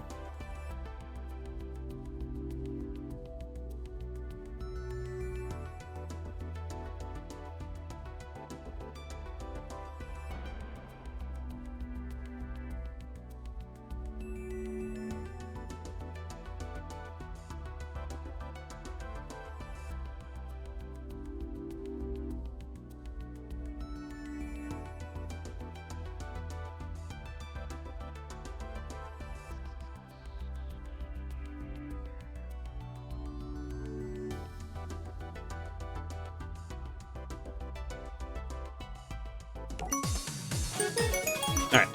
Alright.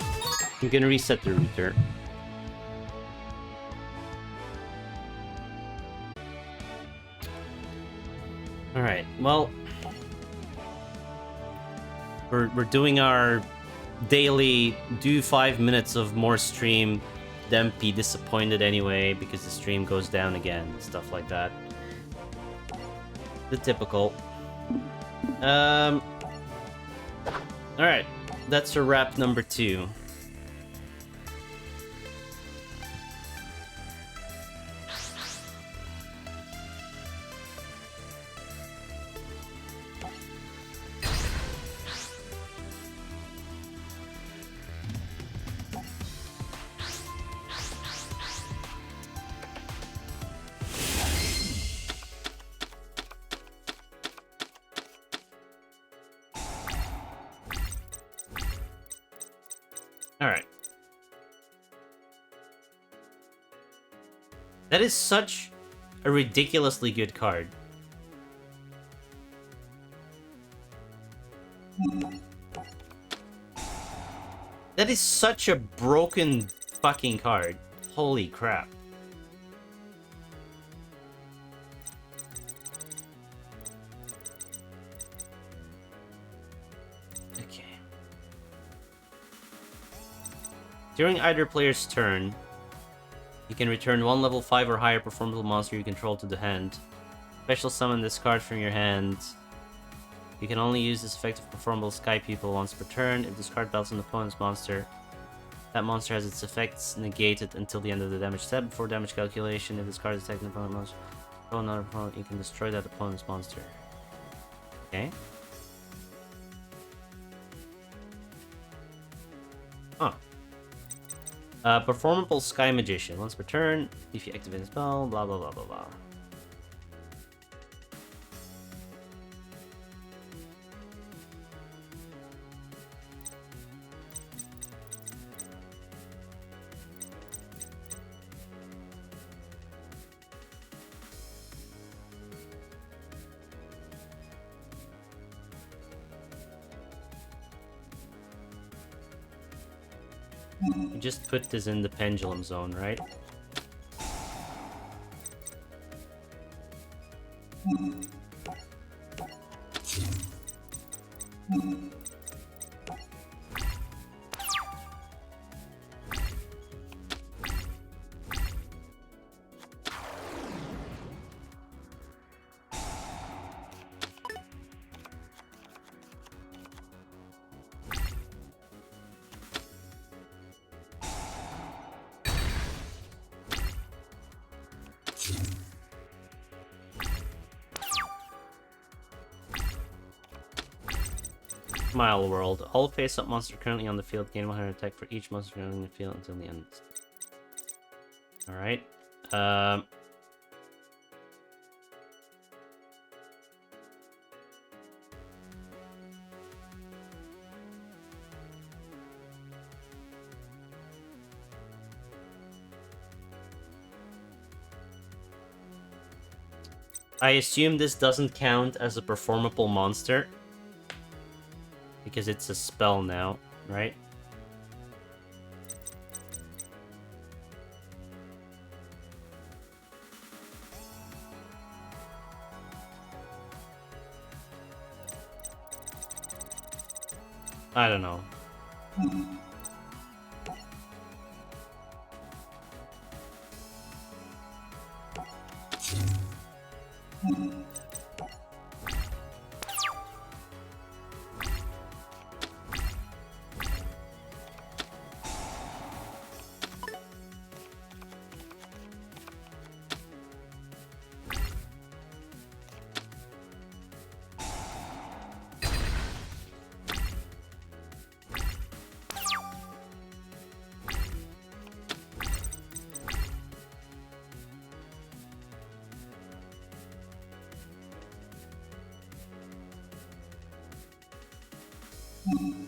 I'm gonna reset the router. Alright, well... We're doing our daily do 5 minutes of more stream, then be disappointed anyway because the stream goes down again, stuff like that. The typical. Alright, that's a wrap number 2. Alright. That is such a ridiculously good card. That is such a broken fucking card. Holy crap. Okay. During either player's turn, you can return one level 5 or higher performable monster you control to the hand. Special summon this card from your hand. You can only use this effect of performable Sky People once per turn. If this card battles an opponent's monster, that monster has its effects negated until the end of the damage step. Before damage calculation, if this card is attacked an opponent's monster, control another opponent, you can destroy that opponent's monster. Okay. Huh. Performable Sky Magician. Once per turn, if you activate a spell, blah blah blah blah blah. You just put this in the pendulum zone, right? Smile World. All face-up monster currently on the field gain 100 attack for each monster currently in the field until the end. Alright. I assume this doesn't count as a performable monster. Because it's a spell now, right? I don't know.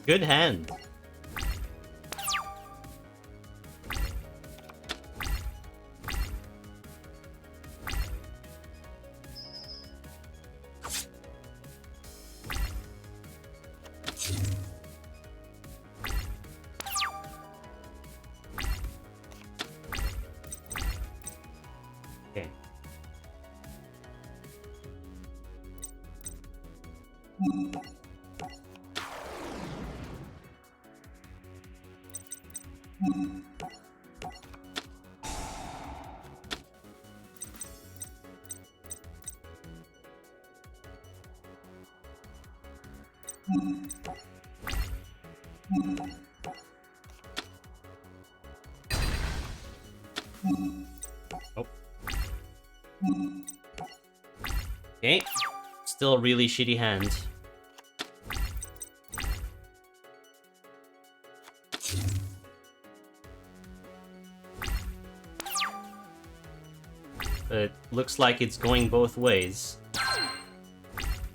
Good hand. Oh. Okay. Still a really shitty hand. But it looks like it's going both ways.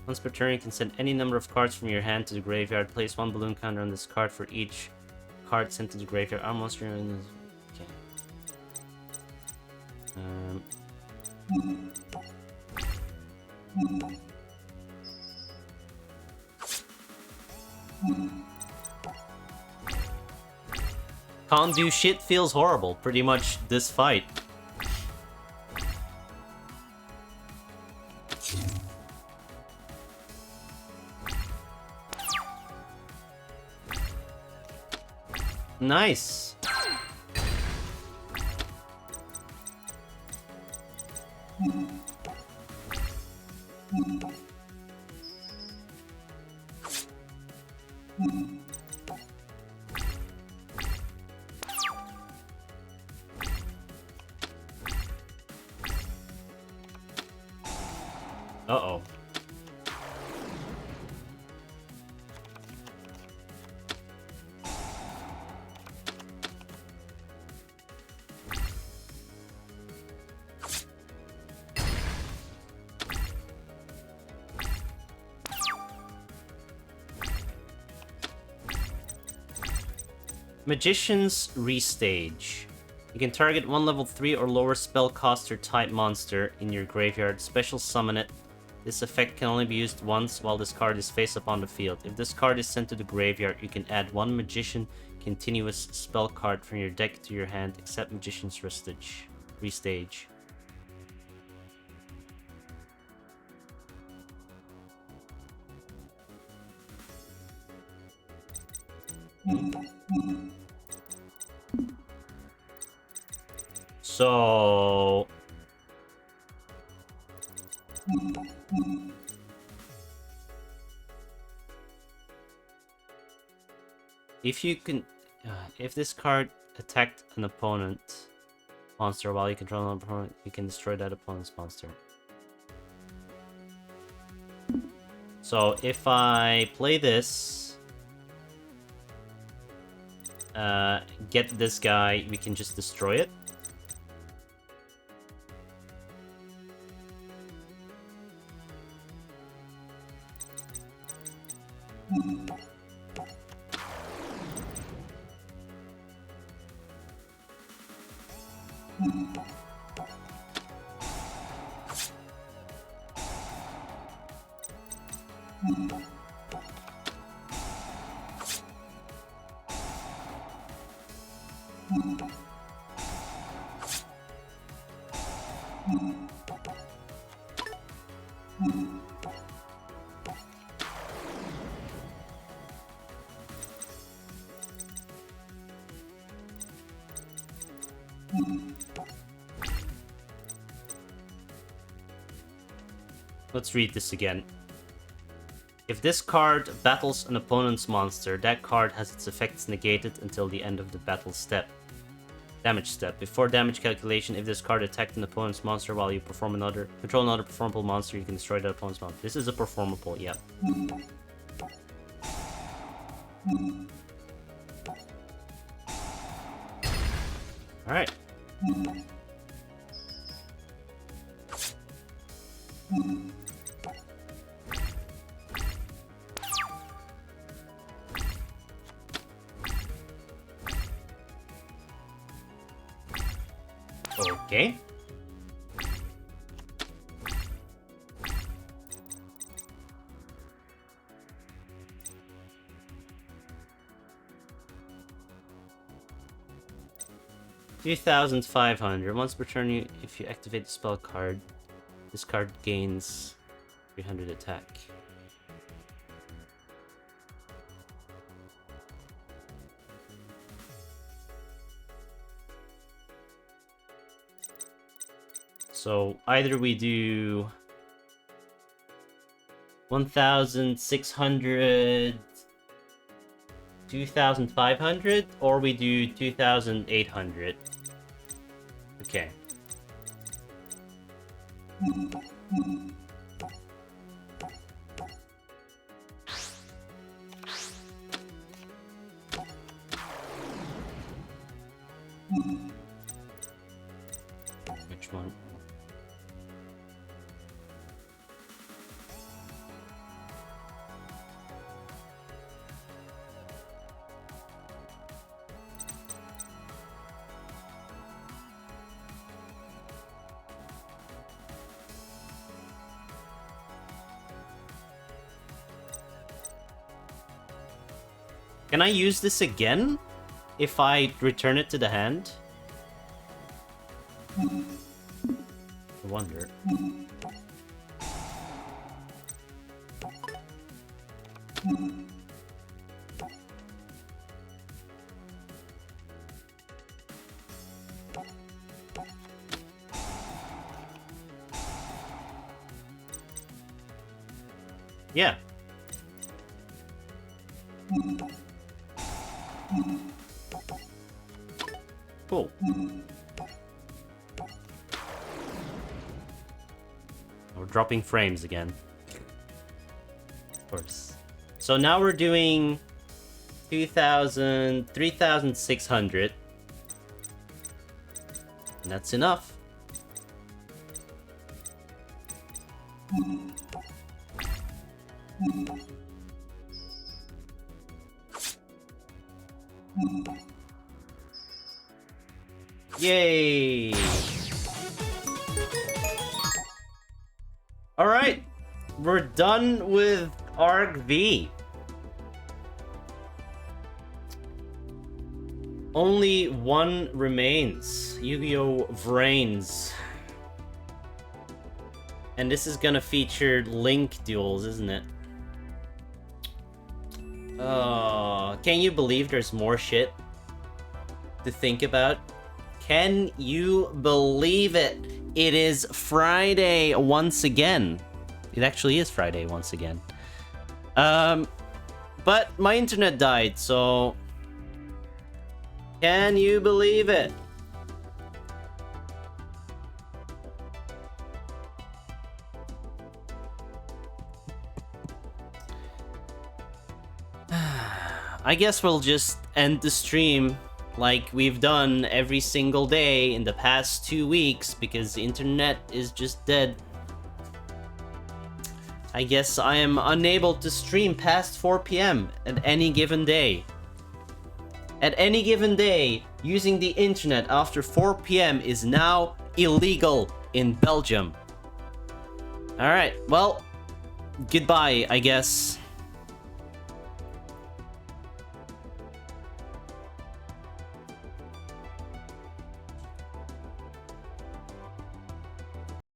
Once per turn, you can send any number of cards from your hand to the graveyard. Place one balloon counter on this card for each card sent to the graveyard. Our monster in this. Okay. Can't do shit feels horrible. Pretty much this fight. Nice. Uh-oh. Magician's Restage. You can target one level 3 or lower spellcaster type monster in your graveyard, special summon it. This effect can only be used once while this card is face up on the field. If this card is sent to the graveyard, you can add one Magician continuous spell card from your deck to your hand, except Magician's Restage. So... if you can... if this card attacked an opponent monster while you control an opponent, you can destroy that opponent's monster. So if I play this... get this guy, we can just destroy it. Let's read this again. If this card battles an opponent's monster, that card has its effects negated until the end of the battle step. Damage step. Before damage calculation, if this card attacked an opponent's monster while you control another performable monster, you can destroy that opponent's monster. This is a performable, yeah. Alright. Okay. $3,500. Once per turn, if you activate the spell card, this card gains 300 attack. So either we do 1,600, 2,500, or we do 2,800. Okay. Which one? Can I use this again if I return it to the hand? I wonder. Yeah. Cool. We're dropping frames again. Of course. So now we're doing 2,000, 3,600. And that's enough. Yay! Alright, we're done with Arc V. Only one remains. Yu-Gi-Oh! Vrains. And this is gonna feature Link duels, isn't it? Can you believe there's more shit to think about? Can you believe it? It is Friday once again. It actually is Friday once again. But my internet died, so... Can you believe it? I guess we'll just end the stream like we've done every single day in the past 2 weeks because the internet is just dead. I guess I am unable to stream past 4 p.m. at any given day. At any given day, using the internet after 4 p.m. is now illegal in Belgium. Alright, well, goodbye, I guess.